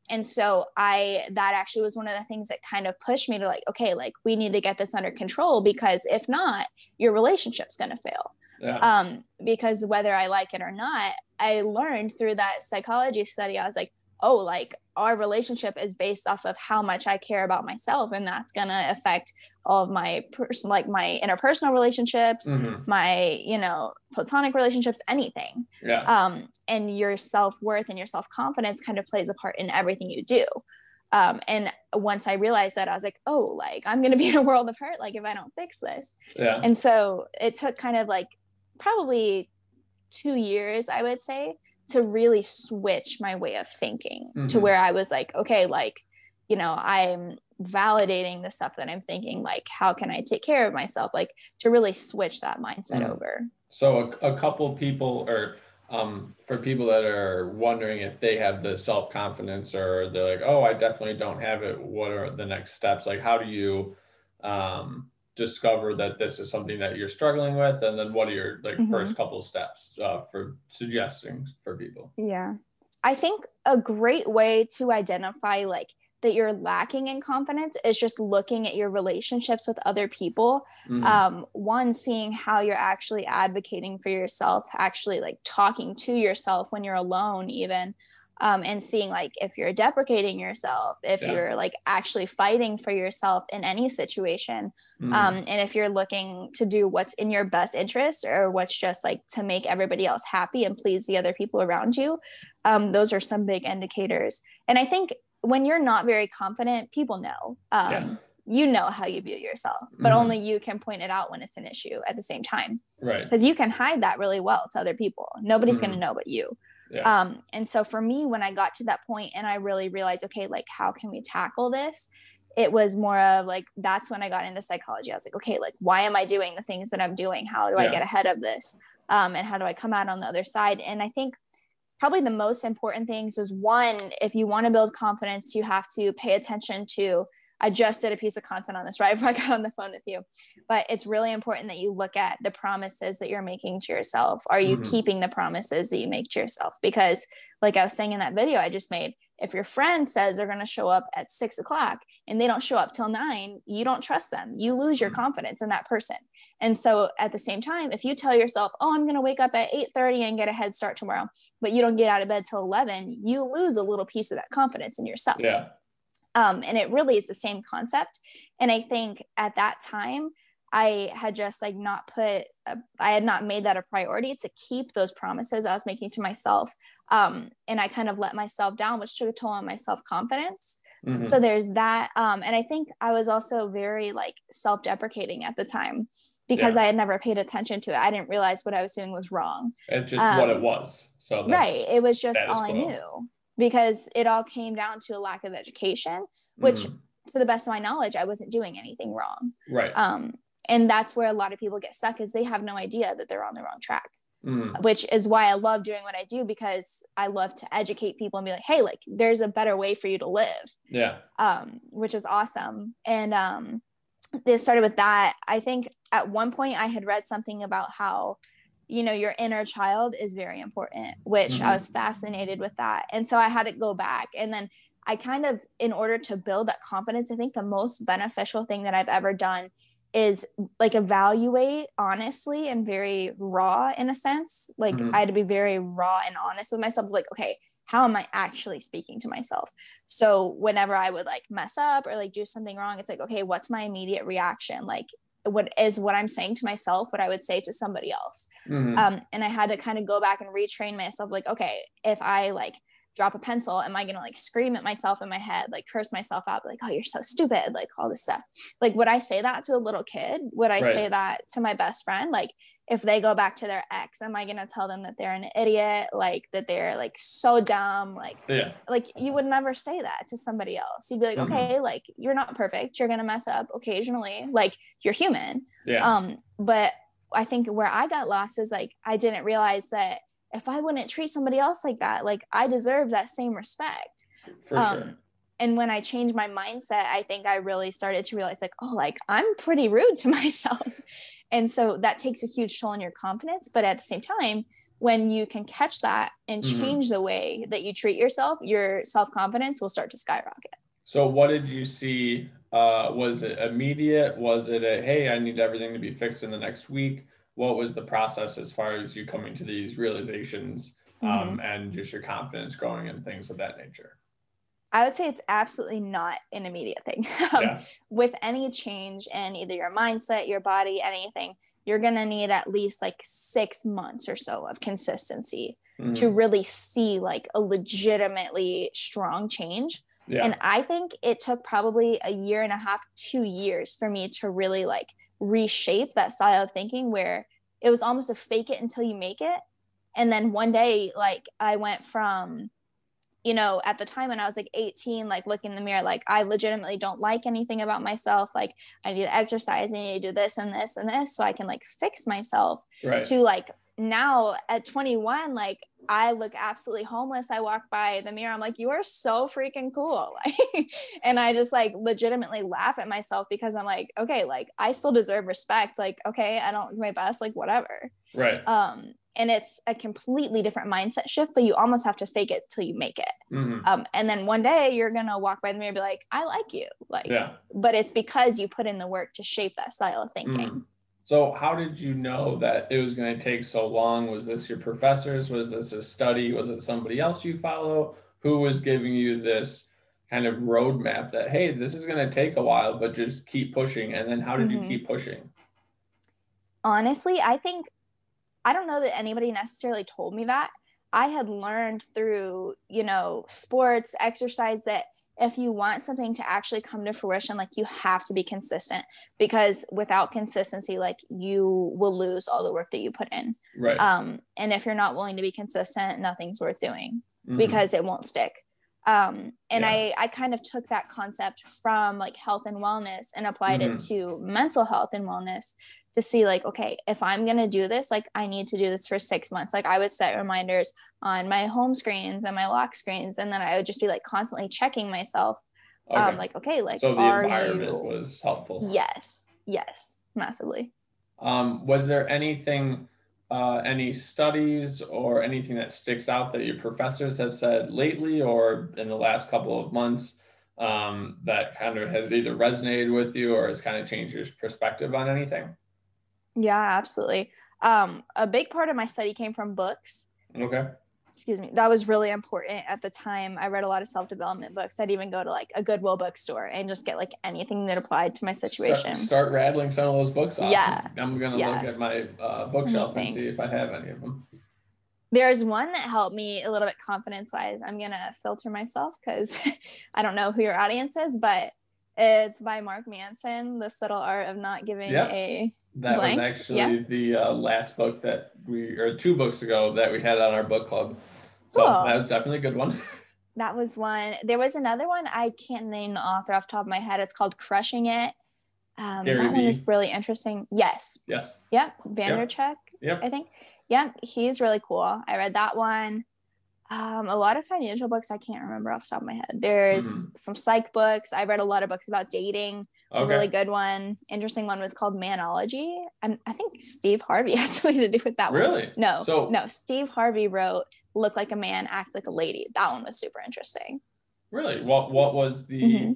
Speaker 2: And so that actually was one of the things that kind of pushed me to like, okay, like we need to get this under control, because if not, your relationship's going to fail.
Speaker 1: Yeah.
Speaker 2: Because whether I like it or not, I learned through that psychology study, I was like, oh, like our relationship is based off of how much I care about myself. And that's going to affect all of my like my interpersonal relationships, my, you know, platonic relationships, anything.
Speaker 1: Yeah.
Speaker 2: And your self-worth and your self-confidence kind of plays a part in everything you do. And once I realized that, I was like, oh, like I'm going to be in a world of hurt, like if I don't fix this.
Speaker 1: Yeah.
Speaker 2: And so it took kind of like probably 2 years, I would say, to really switch my way of thinking to where I was like, okay, like, you know, I'm validating the stuff that I'm thinking, like, how can I take care of myself? Like to really switch that mindset over.
Speaker 1: So a couple people, or for people that are wondering if they have the self-confidence, or they're like, oh, I definitely don't have it, what are the next steps? Like, how do you discover that this is something that you're struggling with, and then what are your like first couple of steps for suggesting for people?
Speaker 2: Yeah, I think a great way to identify like that you're lacking in confidence is just looking at your relationships with other people. One, seeing how you're actually advocating for yourself, actually like talking to yourself when you're alone even. And seeing like if you're deprecating yourself, if you're like actually fighting for yourself in any situation, and if you're looking to do what's in your best interest, or what's just like to make everybody else happy and please the other people around you. Those are some big indicators. And I think when you're not very confident, people know. You know how you view yourself, but only you can point it out when it's an issue at the same time.
Speaker 1: Right.
Speaker 2: Because you can hide that really well to other people. Nobody's going to know but you.
Speaker 1: Yeah.
Speaker 2: And so for me, when I got to that point and I really realized, okay, like how can we tackle this? It was more of like, that's when I got into psychology. I was like, okay, like why am I doing the things that I'm doing? How do I get ahead of this? And how do I come out on the other side? And I think probably the most important things was, one, if you want to build confidence, you have to pay attention to, I just did a piece of content on this right before I got on the phone with you, but it's really important that you look at the promises that you're making to yourself. Are you keeping the promises that you make to yourself? Because like I was saying in that video I just made, if your friend says they're going to show up at 6:00 and they don't show up till 9, you don't trust them. You lose your confidence in that person. And so at the same time, if you tell yourself, oh, I'm going to wake up at 8:30 and get a head start tomorrow, but you don't get out of bed till 11, you lose a little piece of that confidence in yourself.
Speaker 1: Yeah.
Speaker 2: And it really is the same concept. And I think at that time, I had just like I had not made that a priority to keep those promises I was making to myself. And I kind of let myself down, which took a toll on my self-confidence. So there's that. And I think I was also very like self-deprecating at the time, because I had never paid attention to it. I didn't realize what I was doing was wrong.
Speaker 1: It's just what it was. So
Speaker 2: right. It was just all I knew, because it all came down to a lack of education, which to the best of my knowledge, I wasn't doing anything wrong.
Speaker 1: Right.
Speaker 2: And that's where a lot of people get stuck, is they have no idea that they're on the wrong track, which is why I love doing what I do, because I love to educate people and be like, hey, like there's a better way for you to live.
Speaker 1: Yeah.
Speaker 2: Which is awesome. And they started with that. I think at one point I had read something about how, you know, your inner child is very important, which I was fascinated with that. And so I had to go back. And then I kind of, in order to build that confidence, I think the most beneficial thing that I've ever done is like evaluate honestly and very raw in a sense. Like I had to be very raw and honest with myself. Like, okay, how am I actually speaking to myself? So whenever I would like mess up or like do something wrong, it's like, okay, what's my immediate reaction? Like, what I'm saying to myself, what I would say to somebody else. And I had to kind of go back and retrain myself. Like, okay, if I like drop a pencil, am I going to like scream at myself in my head, like curse myself out, like, oh, you're so stupid, like all this stuff. Like, would I say that to a little kid? Would I say that to my best friend? Like, if they go back to their ex, am I going to tell them that they're an idiot? Like that they're like so dumb? Like, like you would never say that to somebody else. You'd be like, okay, like you're not perfect. You're going to mess up occasionally. Like you're human. But I think where I got lost is like, I didn't realize that if I wouldn't treat somebody else like that, like I deserve that same respect.
Speaker 1: For sure.
Speaker 2: And when I changed my mindset, I think I really started to realize like, oh, like I'm pretty rude to myself. And so that takes a huge toll on your confidence. But at the same time, when you can catch that and change the way that you treat yourself, your self-confidence will start to skyrocket.
Speaker 1: So what did you see? Was it immediate? Was it a, hey, I need everything to be fixed in the next week? What was the process as far as you coming to these realizations and just your confidence growing and things of that nature?
Speaker 2: I would say it's absolutely not an immediate thing. With any change in either your mindset, your body, anything, you're going to need at least like 6 months or so of consistency to really see like a legitimately strong change. And I think it took probably 1.5 years, 2 years for me to really like reshape that style of thinking where it was almost a fake it until you make it. And then one day, like I went from, you know, at the time when I was like 18, like looking in the mirror, like I legitimately don't like anything about myself. Like I need to exercise, I need to do this and this and this so I can like fix myself. To like now at 21, like I look absolutely homeless. I walk by the mirror, I'm like, you are so freaking cool. Like, and I just like legitimately laugh at myself because I'm like, okay, like I still deserve respect. Like, okay, I don't do my best, like whatever. And it's a completely different mindset shift, but you almost have to fake it till you make it. And then one day you're going to walk by the mirror and be like, I like you. Like, but it's because you put in the work to shape that style of thinking.
Speaker 1: So how did you know that it was going to take so long? Was this your professors? Was this a study? Was it somebody else you follow? Who was giving you this kind of roadmap that, hey, this is going to take a while, but just keep pushing? And then how did you keep pushing?
Speaker 2: Honestly, I don't know that anybody necessarily told me that. I had learned through, you know, sports, exercise, that if you want something to actually come to fruition, like you have to be consistent, because without consistency, like you will lose all the work that you put in. And if you're not willing to be consistent, nothing's worth doing because it won't stick. I kind of took that concept from like health and wellness and applied it to mental health and wellness to see like, okay, if I'm going to do this, like I need to do this for 6 months. Like I would set reminders on my home screens and my lock screens. And then I would just be like constantly checking myself. Like, okay, like,
Speaker 1: so the environment was helpful.
Speaker 2: Yes, massively.
Speaker 1: Was there anything, any studies or anything that sticks out that your professors have said lately or in the last couple of months that kind of has either resonated with you or has kind of changed your perspective on anything?
Speaker 2: Yeah, absolutely. A big part of my study came from books. Excuse me. That was really important at the time. I read a lot of self-development books. I'd even go to like a Goodwill bookstore and just get like anything that applied to my situation.
Speaker 1: Start rattling some of those books off. I'm going to look at my bookshelf and see if I have any of them.
Speaker 2: There's one that helped me a little bit confidence-wise. I'm going to filter myself because I don't know who your audience is, but it's by Mark Manson, The Subtle Art of Not Giving a
Speaker 1: That
Speaker 2: blank.
Speaker 1: was actually the last book that or 2 books ago that we had on our book club. So that was definitely a good one.
Speaker 2: That was one. There was another one. I can't name the author off the top of my head. It's called Crushing It. That one was really interesting. Yes. Yep. Vanderchuck, I think. Yep. He's really cool. I read that one. A lot of financial books I can't remember off the top of my head. There's some psych books. I read a lot of books about dating. A really good one. Interesting one was called Manology. And I think Steve Harvey had something to do with that one.
Speaker 1: Really?
Speaker 2: No. Steve Harvey wrote Look Like a Man, Act Like a Lady. That one was super interesting.
Speaker 1: Really? What was the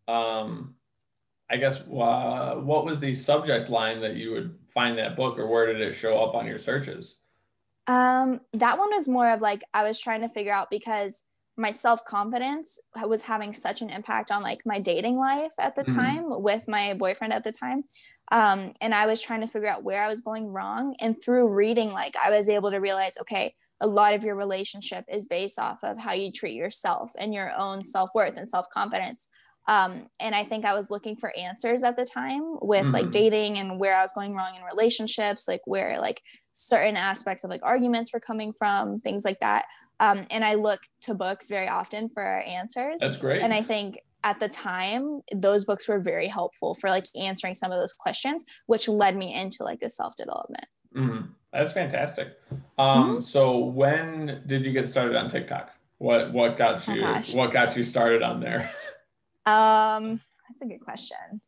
Speaker 1: I guess what was the subject line that you would find that book, or where did it show up on your searches?
Speaker 2: That one was more of like, I was trying to figure out, because my self-confidence was having such an impact on like my dating life at the time with my boyfriend at the time. And I was trying to figure out where I was going wrong. And through reading, like I was able to realize, okay, a lot of your relationship is based off of how you treat yourself and your own self-worth and self-confidence. And I think I was looking for answers at the time with like dating and where I was going wrong in relationships, like where like certain aspects of like arguments were coming from, things like that. And I look to books very often for answers.
Speaker 1: That's great.
Speaker 2: And I think at the time, those books were very helpful for like answering some of those questions, which led me into like the self-development.
Speaker 1: That's fantastic. So when did you get started on TikTok? What got you started on there?
Speaker 2: That's a good question.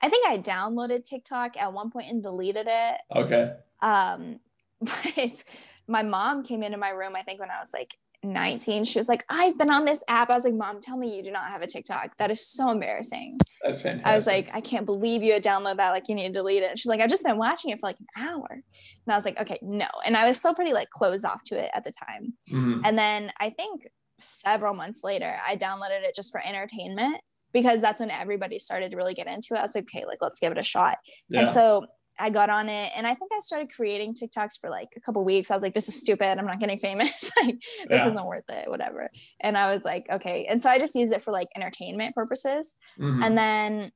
Speaker 2: I think I downloaded TikTok at one point and deleted it.
Speaker 1: Okay.
Speaker 2: But my mom came into my room, I think when I was like 19. She was like, I've been on this app. I was like, Mom, tell me you do not have a TikTok. That is so embarrassing.
Speaker 1: That's fantastic.
Speaker 2: I was like, I can't believe you had downloaded that. Like, you need to delete it. And she's like, I've just been watching it for like an hour. And I was like, okay, no. And I was still pretty like closed off to it at the time. And then I think several months later, I downloaded it just for entertainment, because that's when everybody started to really get into it. I was like, okay, like, let's give it a shot. And so I got on it, and I think I started creating TikToks for like a couple weeks. I was like, this is stupid. I'm not getting famous. Like, this isn't worth it, whatever. And I was like, okay. And so I just used it for like entertainment purposes. And then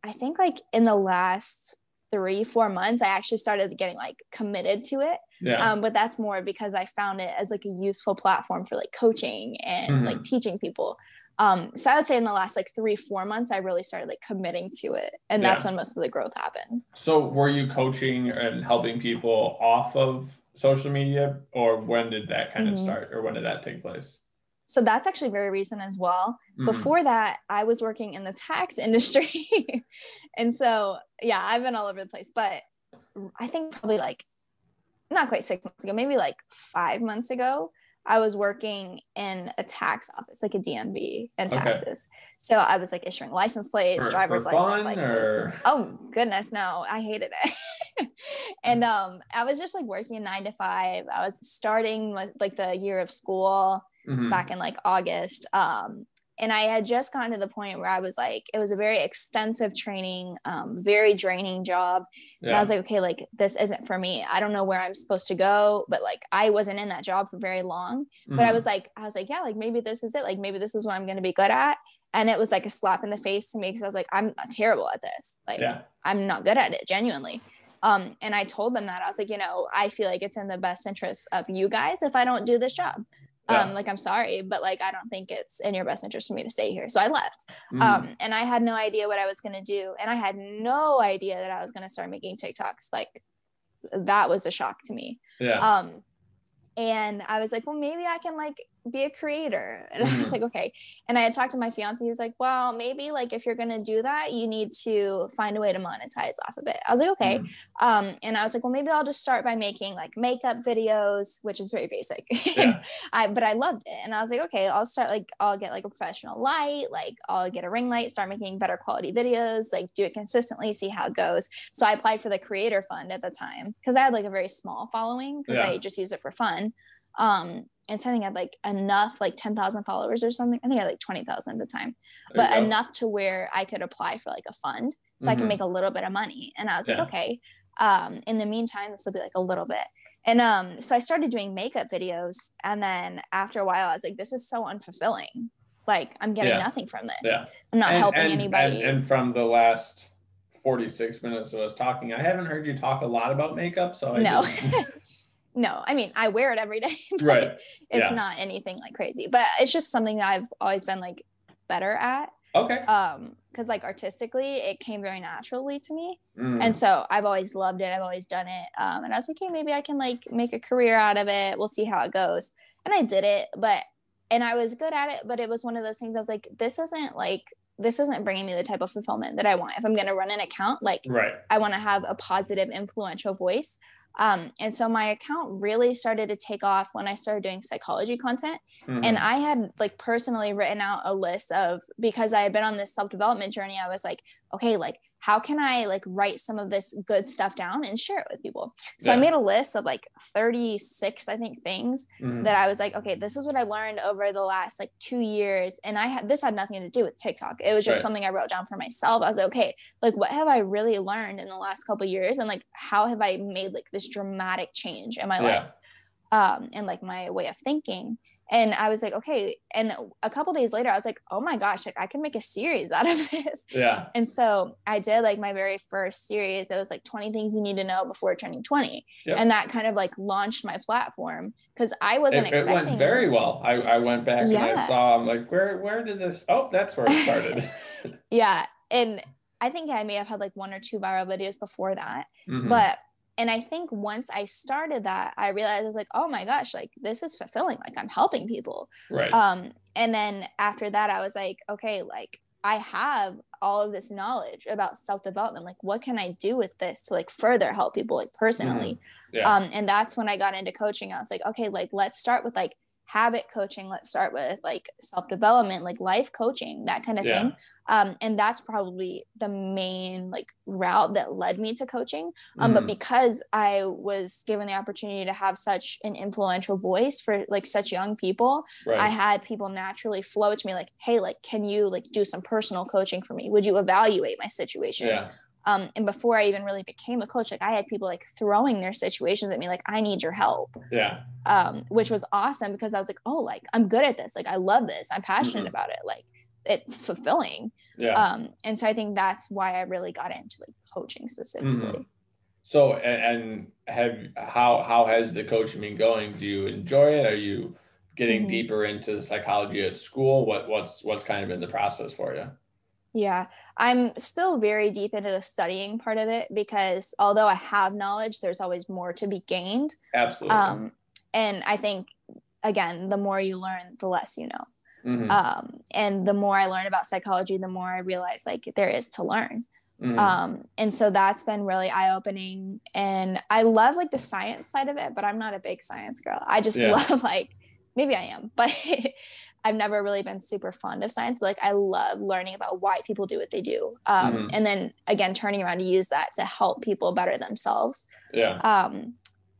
Speaker 2: I think like in the last 3-4 months, I actually started getting like committed to it. But that's more because I found it as like a useful platform for like coaching and like teaching people. So I would say in the last like 3-4 months, I really started like committing to it. And that's when most of the growth happened.
Speaker 1: So were you coaching and helping people off of social media, or when did that kind of start, or when did that take place?
Speaker 2: So that's actually very recent as well. Before that, I was working in the tax industry. And so, yeah, I've been all over the place, but I think probably like not quite 6 months ago, maybe like 5 months ago, I was working in a tax office, like a DMV and taxes. So I was like issuing license plates, driver's license. Like, oh goodness, no, I hated it. And I was just like working 9 to 5. I was starting like the year of school back in like August. And I had just gotten to the point where I was like, it was a very extensive training, very draining job. And I was like, okay, like this isn't for me. I don't know where I'm supposed to go, but like, I wasn't in that job for very long, but I was like, yeah, like maybe this is it. Like, maybe this is what I'm going to be good at. And it was like a slap in the face to me, because I was like, I'm not terrible at this. Like, I'm not good at it, genuinely. And I told them that. I was like, you know, I feel like it's in the best interest of you guys if I don't do this job. Like, I'm sorry, but like, I don't think it's in your best interest for me to stay here. So I left. And I had no idea what I was going to do. And I had no idea that I was going to start making TikToks. Like, that was a shock to me. And I was like, well, maybe I can like be a creator. And I was like, okay. And I had talked to my fiance. He was like, well, maybe like if you're going to do that, you need to find a way to monetize off of it. I was like, okay. And I was like, well, maybe I'll just start by making like makeup videos, which is very basic. But I loved it. And I was like, okay, I'll start like, I'll get like a professional light, like I'll get a ring light, start making better quality videos, like do it consistently, see how it goes. So I applied for the creator fund at the time, because I had like a very small following, because I just used it for fun. And so I think I had like enough, like 10,000 followers or something. I think I had like 20,000 at the time, but enough to where I could apply for like a fund, so I can make a little bit of money. And I was like, okay, in the meantime, this will be like a little bit. And so I started doing makeup videos. And then after a while, I was like, this is so unfulfilling. Like, I'm getting nothing from this. I'm not helping anybody.
Speaker 1: And from the last 46 minutes of us talking, I haven't heard you talk a lot about makeup. So
Speaker 2: No, I mean, I wear it every day, but it's not anything like crazy, but it's just something that I've always been like better at. Because like artistically, it came very naturally to me. And so I've always loved it. I've always done it. And I was like, okay, maybe I can like make a career out of it. We'll see how it goes. And I did it, and I was good at it, but it was one of those things I was like, this isn't bringing me the type of fulfillment that I want. If I'm going to run an account, like I want to have a positive, influential voice. And so my account really started to take off when I started doing psychology content. And I had like personally written out a list of, because I had been on this self-development journey, I was like, okay, like how can I like write some of this good stuff down and share it with people? So I made a list of like 36, I think, things that I was like, okay, this is what I learned over the last like 2 years. And this had nothing to do with TikTok. It was just something I wrote down for myself. I was like, okay, like what have I really learned in the last couple of years? And like, how have I made like this dramatic change in my life? And like my way of thinking. And I was like, okay. And a couple days later, I was like, oh my gosh, like I can make a series out of this.
Speaker 1: Yeah.
Speaker 2: And so I did like my very first series. It was like 20 things you need to know before turning 20. Yep. And that kind of like launched my platform because I wasn't expecting it.
Speaker 1: Went very well. I went back and I saw, I'm like, where did this, oh, that's where it started.
Speaker 2: Yeah. And I think I may have had like 1 or 2 viral videos before that. But and I think once I started that, I realized I was like, oh my gosh, like this is fulfilling. Like I'm helping people.
Speaker 1: Right.
Speaker 2: And then after that, I was like, okay, like I have all of this knowledge about self-development. Like what can I do with this to like further help people like personally?
Speaker 1: Yeah.
Speaker 2: And that's when I got into coaching. I was like, okay, like let's start with like habit coaching. Let's start with like self-development, like life coaching, that kind of thing. And that's probably the main like route that led me to coaching. But because I was given the opportunity to have such an influential voice for like such young people, I had people naturally flow to me like, hey, like, can you like do some personal coaching for me? Would you evaluate my situation?
Speaker 1: Yeah.
Speaker 2: And before I even really became a coach, like I had people like throwing their situations at me, like, I need your help.
Speaker 1: Yeah.
Speaker 2: Which was awesome because I was like, oh, like I'm good at this. Like I love this. I'm passionate about it. Like it's fulfilling.
Speaker 1: Yeah.
Speaker 2: And so I think that's why I really got into like coaching specifically.
Speaker 1: So, and how has the coaching been going? Do you enjoy it? Are you getting deeper into the psychology at school? What's kind of been the process for you?
Speaker 2: Yeah, I'm still very deep into the studying part of it because although I have knowledge, there's always more to be gained.
Speaker 1: Absolutely.
Speaker 2: And I think, again, the more you learn, the less you know. And the more I learn about psychology, the more I realize like there is to learn. And so that's been really eye-opening. And I love like the science side of it, but I'm not a big science girl. I just love like, maybe I am, but I've never really been super fond of science, but like I love learning about why people do what they do. And then again, turning around to use that to help people better themselves.
Speaker 1: Yeah.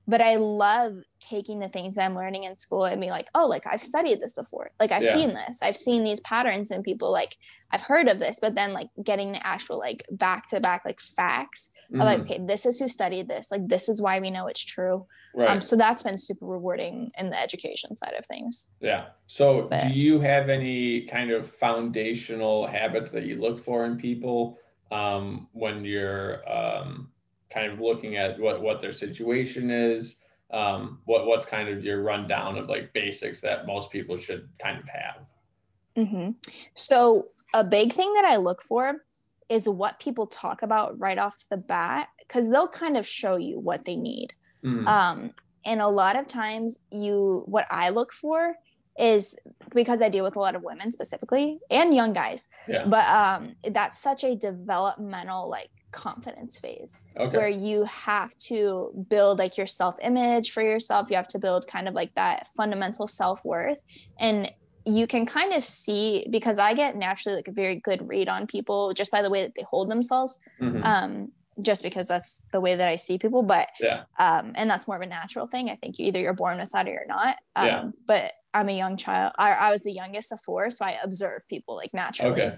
Speaker 2: But I love taking the things I'm learning in school and be like, oh, like I've studied this before. Like I've seen this. I've seen these patterns in people. Like I've heard of this, but then like getting the actual like back to back like facts. I'm like, okay, this is who studied this. Like this is why we know it's true.
Speaker 1: Right.
Speaker 2: So that's been super rewarding in the education side of things.
Speaker 1: Yeah. So do you have any kind of foundational habits that you look for in people when you're kind of looking at what their situation is? What's kind of your rundown of like basics that most people should kind of have?
Speaker 2: So a big thing that I look for is what people talk about right off the bat, because they'll kind of show you what they need. And a lot of times what I look for is, because I deal with a lot of women specifically and young guys, but that's such a developmental like confidence phase where you have to build like your self-image for yourself. You have to build kind of like that fundamental self-worth. And you can kind of see, because I get naturally like a very good read on people just by the way that they hold themselves. Just because that's the way that I see people, but and that's more of a natural thing. I think you're born with that or you're not. But I'm a young child. I was the youngest of 4, so I observe people like naturally.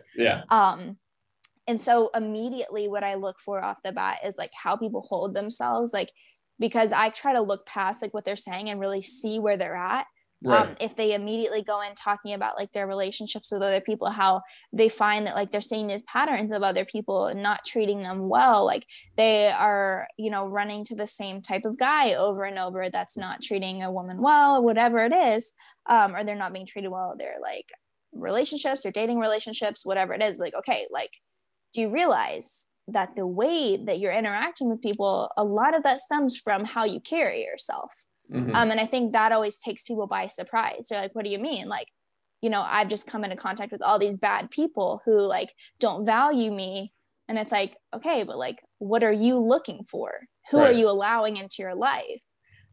Speaker 2: And so immediately what I look for off the bat is like how people hold themselves, like, because I try to look past like what they're saying and really see where they're at. If they immediately go in talking about like their relationships with other people, how they find that like they're seeing these patterns of other people not treating them well, like they are, running to the same type of guy over and over that's not treating a woman well, or whatever it is, or they're not being treated well, they're like relationships or dating relationships, whatever it is, like, okay, like, do you realize that the way that you're interacting with people, a lot of that stems from how you carry yourself? And I think that always takes people by surprise. They're like, what do you mean? Like, I've just come into contact with all these bad people who like don't value me. And it's like, okay, but like, what are you looking for? Who are you allowing into your life?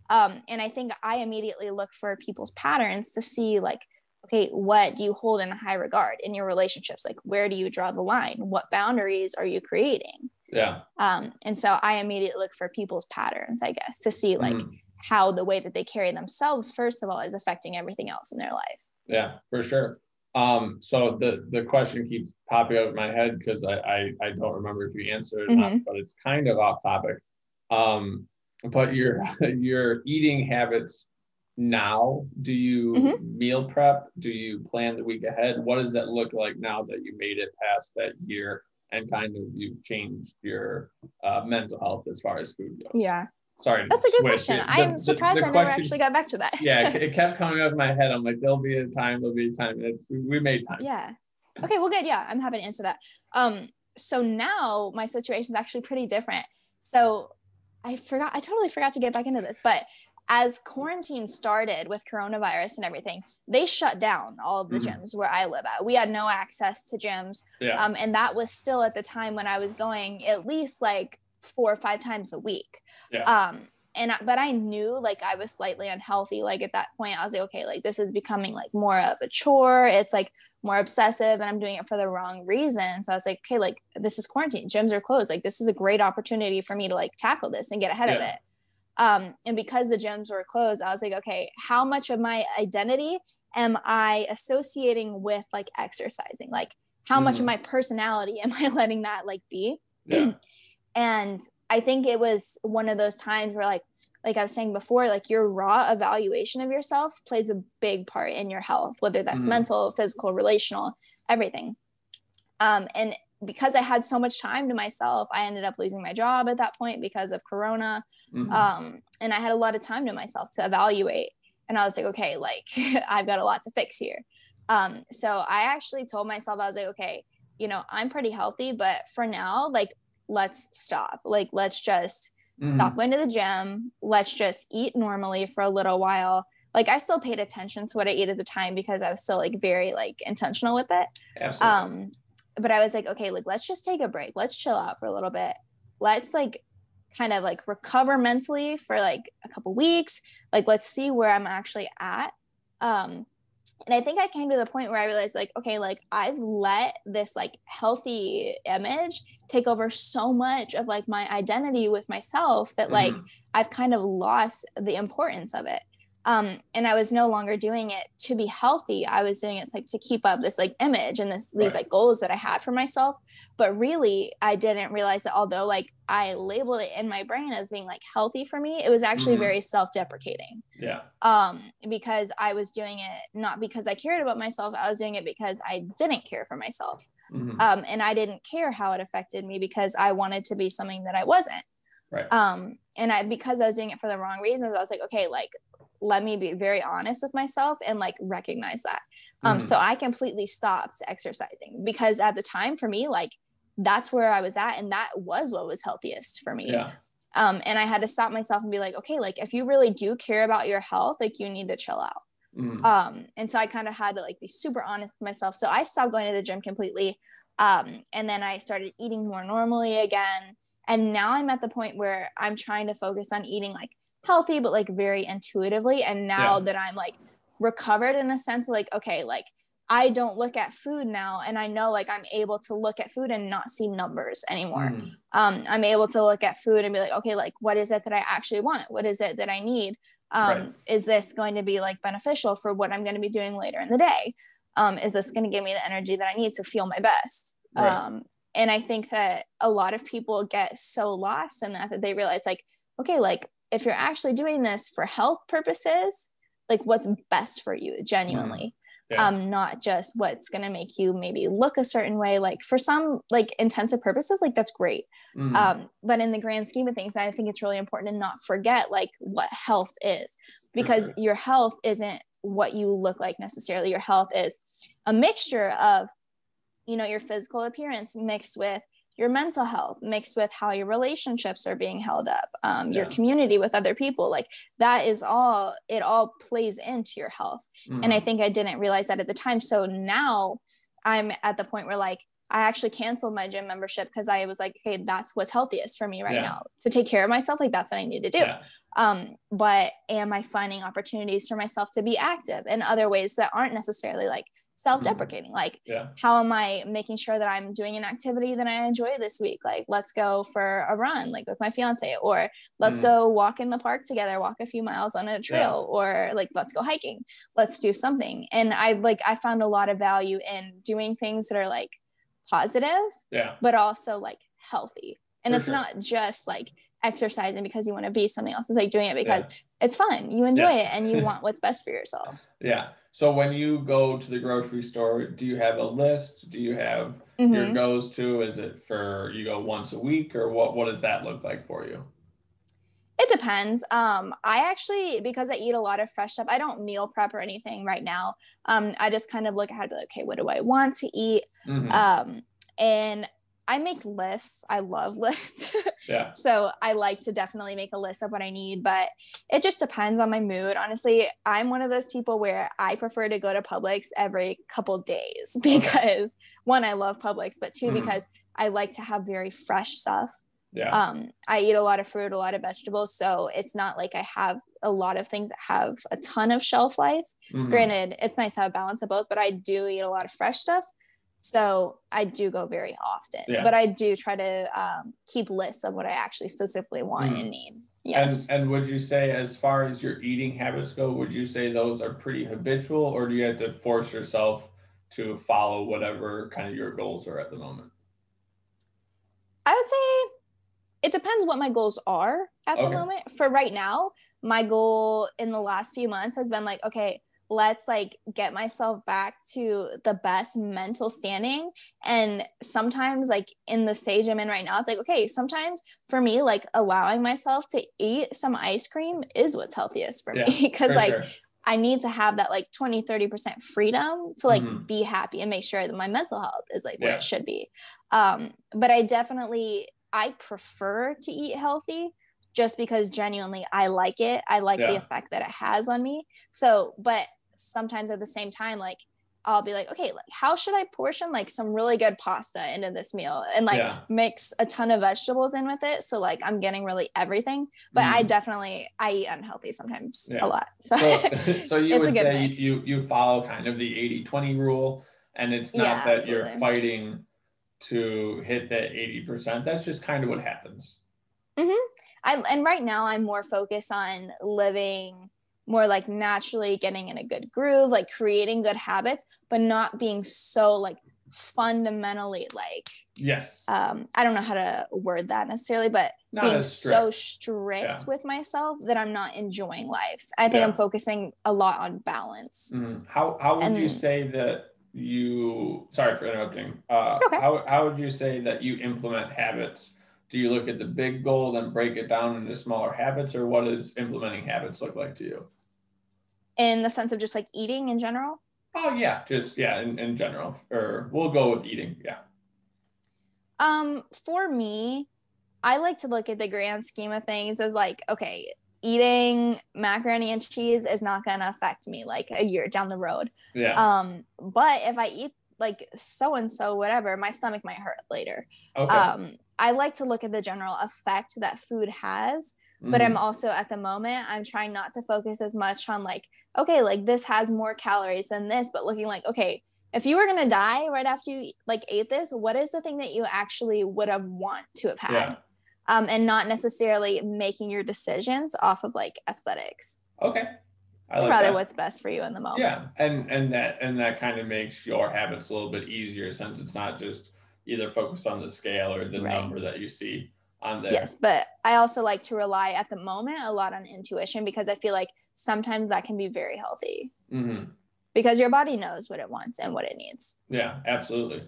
Speaker 2: And I think I immediately look for people's patterns to see like, okay, what do you hold in high regard in your relationships? Like, where do you draw the line? What boundaries are you creating? And so I immediately look for people's patterns, I guess, to see like how the way that they carry themselves, first of all, is affecting everything else in their life.
Speaker 1: Yeah, for sure. So the question keeps popping up in my head because I don't remember if you answered it or not, but it's kind of off topic. But your eating habits now? Do you meal prep? Do you plan the week ahead? What does that look like now that you made it past that year and kind of you've changed your mental health as far as food goes?
Speaker 2: Yeah.
Speaker 1: Sorry.
Speaker 2: That's a good question. I am surprised I never actually got back to that.
Speaker 1: Yeah, it kept coming up in my head. I'm like, there'll be a time. We made time.
Speaker 2: Yeah. Okay, well, good. Yeah, I'm happy to answer that. So now my situation is actually pretty different. So I totally forgot to get back into this, but as quarantine started with coronavirus and everything, they shut down all of the gyms where I live at. We had no access to gyms.
Speaker 1: Yeah.
Speaker 2: And that was still at the time when I was going at least like 4 or 5 times a week.
Speaker 1: Yeah.
Speaker 2: But I knew like I was slightly unhealthy. Like at that point I was like, okay, like this is becoming like more of a chore. It's like more obsessive and I'm doing it for the wrong reason. So I was like, okay, like this is quarantine, gyms are closed. Like this is a great opportunity for me to like tackle this and get ahead of it. And because the gyms were closed, I was like, okay, how much of my identity am I associating with like exercising? Like how much of my personality am I letting that like be?
Speaker 1: Yeah.
Speaker 2: And I think it was one of those times where like I was saying before, like your raw evaluation of yourself plays a big part in your health, whether that's mental, physical, relational, everything. And because I had so much time to myself, I ended up losing my job at that point because of Corona. And I had a lot of time to myself to evaluate. And I was like, okay, like I've got a lot to fix here. So I actually told myself, I was like, okay, you know, I'm pretty healthy, but for now, like, let's stop. Like, let's just stop going to the gym. Let's just eat normally for a little while. Like I still paid attention to what I ate at the time because I was still like very like intentional with it.
Speaker 1: Absolutely.
Speaker 2: But I was like, okay, like let's just take a break. Let's chill out for a little bit. Let's like kind of like recover mentally for like a couple weeks. Like, let's see where I'm actually at. And I think I came to the point where I realized like, okay, like I've let this like healthy image take over so much of like my identity with myself that like I've kind of lost the importance of it. And I was no longer doing it to be healthy. I was doing it like to keep up this like image and these like goals that I had for myself. But really, I didn't realize that although like I labeled it in my brain as being like healthy for me, it was actually very self-deprecating.
Speaker 1: Yeah.
Speaker 2: Because I was doing it not because I cared about myself. I was doing it because I didn't care for myself. And I didn't care how it affected me because I wanted to be something that I wasn't.
Speaker 1: Right.
Speaker 2: Because I was doing it for the wrong reasons, I was like, okay, like let me be very honest with myself and like recognize that. So I completely stopped exercising because at the time for me, like that's where I was at. And that was what was healthiest for me.
Speaker 1: Yeah.
Speaker 2: And I had to stop myself and be like, okay, like if you really do care about your health, like you need to chill out. And so I kind of had to like be super honest with myself. So I stopped going to the gym completely. And then I started eating more normally again. And now I'm at the point where I'm trying to focus on eating like healthy, but like very intuitively. And now that I'm like recovered in a sense, like, okay, like I don't look at food now. And I know like I'm able to look at food and not see numbers anymore. I'm able to look at food and be like, okay, like what is it that I actually want? What is it that I need? Is this going to be like beneficial for what I'm going to be doing later in the day? Is this going to give me the energy that I need to feel my best? And I think that a lot of people get so lost in that they realize like, okay, like if you're actually doing this for health purposes, like what's best for you genuinely, not just what's going to make you maybe look a certain way. Like for some like intensive purposes, like that's great. But in the grand scheme of things, I think it's really important to not forget like what health is, because your health isn't what you look like necessarily. Your health is a mixture of, you know, your physical appearance mixed with your mental health, mixed with how your relationships are being held up, your community with other people. Like that is all, it all plays into your health. And I think I didn't realize that at the time. So now I'm at the point where like, I actually canceled my gym membership because I was like, okay, that's what's healthiest for me right now to take care of myself. Like that's what I need to do. But am I finding opportunities for myself to be active in other ways that aren't necessarily like self-deprecating? Like how am I making sure that I'm doing an activity that I enjoy this week? Like let's go for a run like with my fiance, or let's go walk in the park together, walk a few miles on a trail, or like let's go hiking, let's do something. And I found a lot of value in doing things that are like positive but also like healthy. And it's not just like exercising because you want to be something else. It's like doing it because it's fun. You enjoy it and you want what's best for yourself.
Speaker 1: Yeah. So when you go to the grocery store, do you have a list? Do you have your goes to? Is it for you go once a week, or what does that look like for you?
Speaker 2: It depends. I actually, because I eat a lot of fresh stuff, I don't meal prep or anything right now. I just kind of look ahead, like, okay, what do I want to eat? And I make lists. I love lists.
Speaker 1: Yeah.
Speaker 2: So I like to definitely make a list of what I need, but it just depends on my mood. Honestly, I'm one of those people where I prefer to go to Publix every couple days because one, I love Publix, but two, because I like to have very fresh stuff.
Speaker 1: Yeah.
Speaker 2: I eat a lot of fruit, a lot of vegetables. So it's not like I have a lot of things that have a ton of shelf life. Granted, it's nice to have a balance of both, but I do eat a lot of fresh stuff. So I do go very often, but I do try to keep lists of what I actually specifically want and need. Yes.
Speaker 1: And would you say, as far as your eating habits go, would you say those are pretty habitual, or do you have to force yourself to follow whatever kind of your goals are at the moment?
Speaker 2: I would say it depends what my goals are at the moment. For right now, my goal in the last few months has been like, okay, let's like get myself back to the best mental standing. And sometimes like in the stage I'm in right now, it's like, okay, sometimes for me, like allowing myself to eat some ice cream is what's healthiest for me, because I need to have that like 20-30% freedom to like be happy and make sure that my mental health is like where it should be. But I prefer to eat healthy just because genuinely I like it. I like the effect that it has on me. So, but sometimes at the same time, like I'll be like, okay, like how should I portion like some really good pasta into this meal and like mix a ton of vegetables in with it? So like I'm getting really everything, but I eat unhealthy sometimes a lot. So
Speaker 1: you would say you follow kind of the 80-20 rule, and it's not that you're fighting to hit that 80%. That's just kind of what happens.
Speaker 2: And right now I'm more focused on living more like naturally, getting in a good groove, like creating good habits, but not being so like fundamentally like, I don't know how to word that necessarily, but not being so strict with myself that I'm not enjoying life. I think I'm focusing a lot on balance.
Speaker 1: How would you say that sorry for interrupting. How would you say that you implement habits? Do you look at the big goal, then break it down into smaller habits, or what does implementing habits look like to you?
Speaker 2: In the sense of just like eating in general?
Speaker 1: Oh yeah, just in general. Or we'll go with eating.
Speaker 2: For me, I like to look at the grand scheme of things as like, okay, eating macaroni and cheese is not going to affect me like a year down the road. But if I eat like so and so whatever, my stomach might hurt later. I like to look at the general effect that food has, but I'm also at the moment I'm trying not to focus as much on like, okay, like this has more calories than this, but looking like, okay, if you were going to die right after you like ate this, what is the thing that you actually would have want to have had? And not necessarily making your decisions off of like aesthetics.
Speaker 1: I like
Speaker 2: rather
Speaker 1: that.
Speaker 2: What's best for you in the moment.
Speaker 1: And that kind of makes your habits a little bit easier, since it's not just either focused on the scale or the number that you see on there.
Speaker 2: Yes, but I also like to rely at the moment a lot on intuition, because I feel like sometimes that can be very healthy. Because your body knows what it wants and what it needs.
Speaker 1: Yeah, absolutely.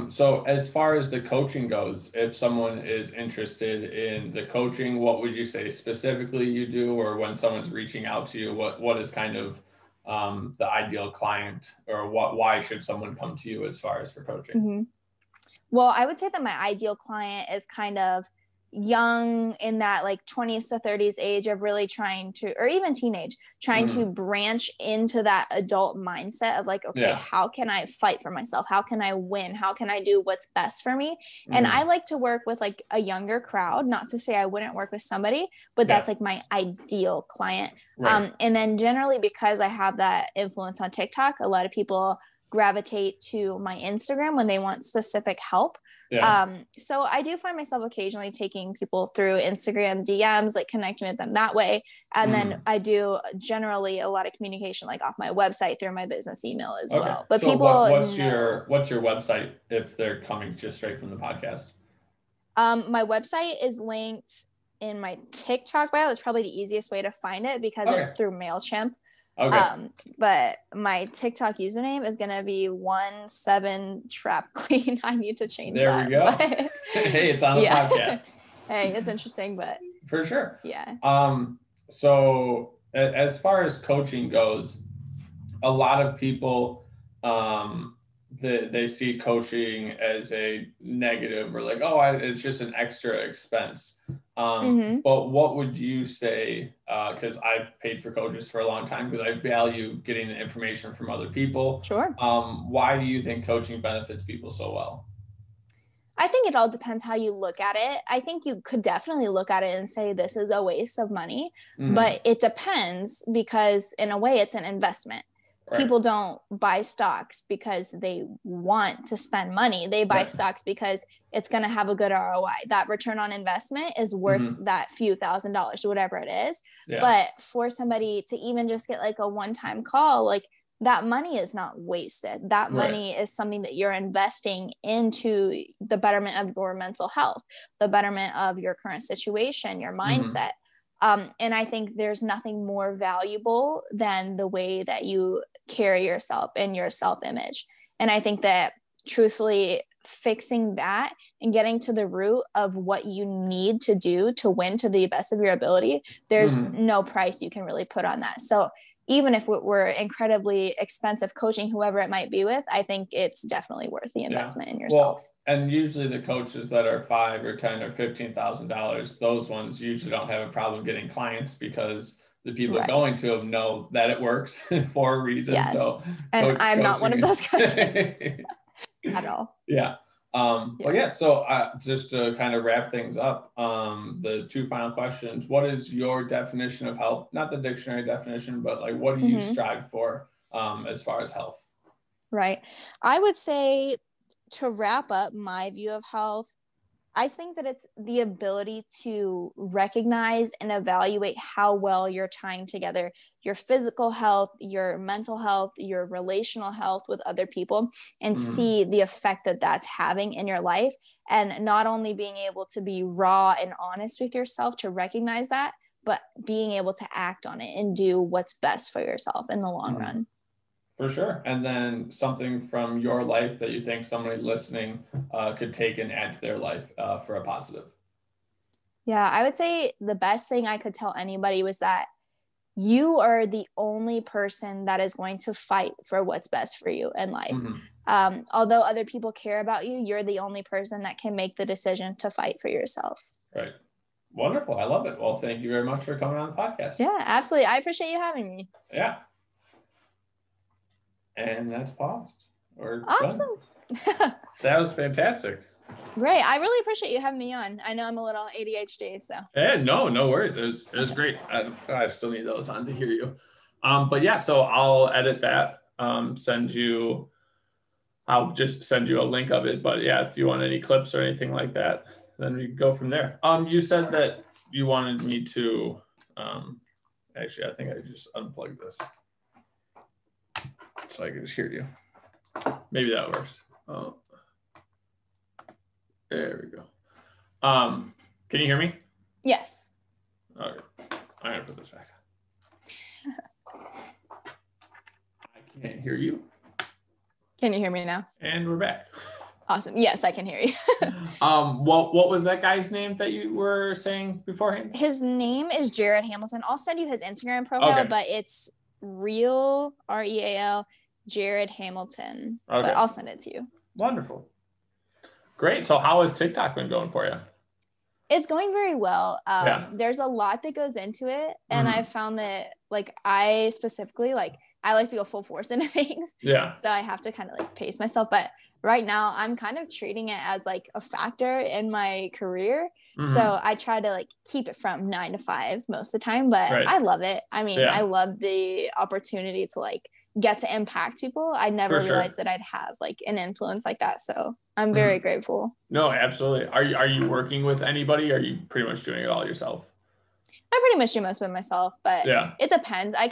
Speaker 1: So as far as the coaching goes, if someone is interested in the coaching, what would you say specifically you do? Or when someone's reaching out to you, what is kind of the ideal client, or why should someone come to you as far as for coaching?
Speaker 2: Well, I would say that my ideal client is kind of young, in that like 20s to 30s age of really trying to, or even teenage, trying to branch into that adult mindset of like, okay, how can I fight for myself? How can I win? How can I do what's best for me? And I like to work with like a younger crowd, not to say I wouldn't work with somebody, but that's like my ideal client. And then generally, because I have that influence on TikTok, a lot of people gravitate to my Instagram when they want specific help. So I do find myself occasionally taking people through Instagram DMs, like connecting with them that way. And then I do generally a lot of communication like off my website through my business email as well. But
Speaker 1: so what's your website if they're coming just straight from the podcast?
Speaker 2: My website is linked in my TikTok bio. That's probably the easiest way to find it because it's through MailChimp.
Speaker 1: Okay.
Speaker 2: But my TikTok username is gonna be 17 Trap Queen. I need to change
Speaker 1: there
Speaker 2: that.
Speaker 1: There we go.
Speaker 2: But,
Speaker 1: hey, it's on the podcast.
Speaker 2: Hey, it's interesting, but
Speaker 1: for sure.
Speaker 2: Yeah.
Speaker 1: So as far as coaching goes, a lot of people they see coaching as a negative or like, oh, it's just an extra expense. But what would you say, because I've paid for coaches for a long time because I value getting the information from other people.
Speaker 2: Sure.
Speaker 1: Why do you think coaching benefits people so well?
Speaker 2: I think it all depends how you look at it. I think you could definitely look at it and say this is a waste of money, but it depends because in a way it's an investment. Right. People don't buy stocks because they want to spend money. They buy stocks because it's going to have a good ROI. That return on investment is worth that few $1,000s, whatever it is. Yeah. But for somebody to even just get like a one-time call, like that money is not wasted. That money is something that you're investing into the betterment of your mental health, the betterment of your current situation, your mindset. And I think there's nothing more valuable than the way that you carry yourself and your self-image. And I think that truthfully fixing that and getting to the root of what you need to do to win to the best of your ability, there's no price you can really put on that. So even if it were incredibly expensive coaching, whoever it might be with, I think it's definitely worth the investment in yourself.
Speaker 1: Well, and usually the coaches that are $5,000 or $10,000 or $15,000, those ones usually don't have a problem getting clients because the people going to them know that it works for a reason. Yes. So,
Speaker 2: and I'm not one of those coaches at all.
Speaker 1: Yeah. Well, yeah. So just to kind of wrap things up, the two final questions. What is your definition of health? Not the dictionary definition, but like, what do you strive for as far as health?
Speaker 2: Right. I would say to wrap up my view of health, I think that it's the ability to recognize and evaluate how well you're tying together your physical health, your mental health, your relational health with other people, and see the effect that that's having in your life. And not only being able to be raw and honest with yourself to recognize that, but being able to act on it and do what's best for yourself in the long run.
Speaker 1: For sure. And then something from your life that you think somebody listening could take and add to their life for a positive.
Speaker 2: Yeah, I would say the best thing I could tell anybody was that you are the only person that is going to fight for what's best for you in life. Although other people care about you, you're the only person that can make the decision to fight for yourself.
Speaker 1: Right. Wonderful. I love it. Well, thank you very much for coming on the podcast.
Speaker 2: Yeah, absolutely. I appreciate you having me.
Speaker 1: Yeah. And that's paused.
Speaker 2: Awesome.
Speaker 1: That was fantastic.
Speaker 2: Great. I really appreciate you having me on. I know I'm a little ADHD, so.
Speaker 1: Yeah, no worries. It was great. I still need those on to hear you. But yeah, so I'll edit that. I'll just send you a link of it. But yeah, if you want any clips or anything like that, then we can go from there. You said that you wanted me to, actually, I think I just unplugged this so I can just hear you. Maybe that works. Oh, there we go. Can you hear me?
Speaker 2: Yes.
Speaker 1: All right. I'm gonna put this back on. I can't hear you.
Speaker 2: Can you hear me now?
Speaker 1: And we're back.
Speaker 2: Awesome. Yes, I can hear you.
Speaker 1: What was that guy's name that you were saying beforehand?
Speaker 2: His name is Jared Hamilton. I'll send you his Instagram profile, but it's real, REAL, Jared Hamilton. Okay. But I'll send it to you.
Speaker 1: Wonderful. Great. So how has TikTok been going for you?
Speaker 2: It's going very well. There's a lot that goes into it. And I found that I specifically, I like to go full force into things. Yeah. So I have to kind of pace myself. But right now I'm kind of treating it as a factor in my career. So I try to keep it from 9 to 5 most of the time, but I love it. I mean, I love the opportunity to get to impact people. I never realized that I'd have an influence like that. So I'm very grateful.
Speaker 1: No, absolutely. Are you working with anybody? Or are you pretty much doing it all yourself?
Speaker 2: I pretty much do most of it myself, but it depends. I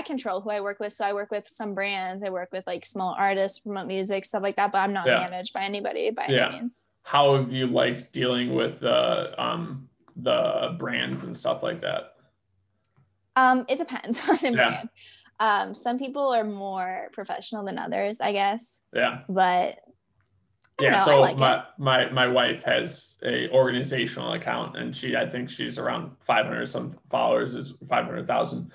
Speaker 2: control who I work with. So I work with some brands. I work with small artists, promote music, stuff like that, but I'm not managed by anybody by any means.
Speaker 1: How have you liked dealing with the the brands and stuff like that?
Speaker 2: It depends on the brand. Some people are more professional than others, I guess.
Speaker 1: Yeah.
Speaker 2: But
Speaker 1: so my wife has a organizational account, and I think she's around 500 some followers, is 500,000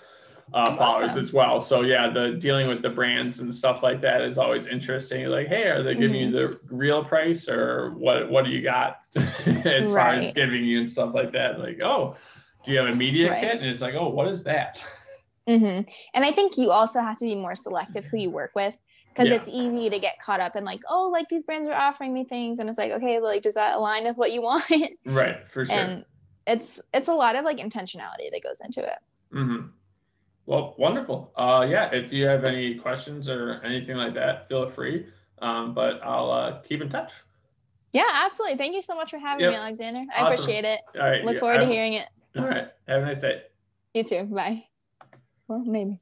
Speaker 1: followers as well. So yeah, the dealing with the brands and stuff like that is always interesting. Like, hey, are they giving you the real price, or what do you got as far as giving you and stuff like that? Like, oh, do you have a media kit? And it's like, oh, what is that?
Speaker 2: And I think you also have to be more selective who you work with, because it's easy to get caught up in like, oh, like these brands are offering me things, and it's like, okay, like, does that align with what you want?
Speaker 1: Right, for sure.
Speaker 2: And it's a lot of like intentionality that goes into it.
Speaker 1: Well, wonderful. If you have any questions or anything like that, feel free. But I'll keep in touch.
Speaker 2: Yeah, absolutely. Thank you so much for having me, Alexander. I appreciate it.
Speaker 1: All right.
Speaker 2: Look forward to hearing it.
Speaker 1: All right. Have a nice day.
Speaker 2: You too. Bye. Well, maybe.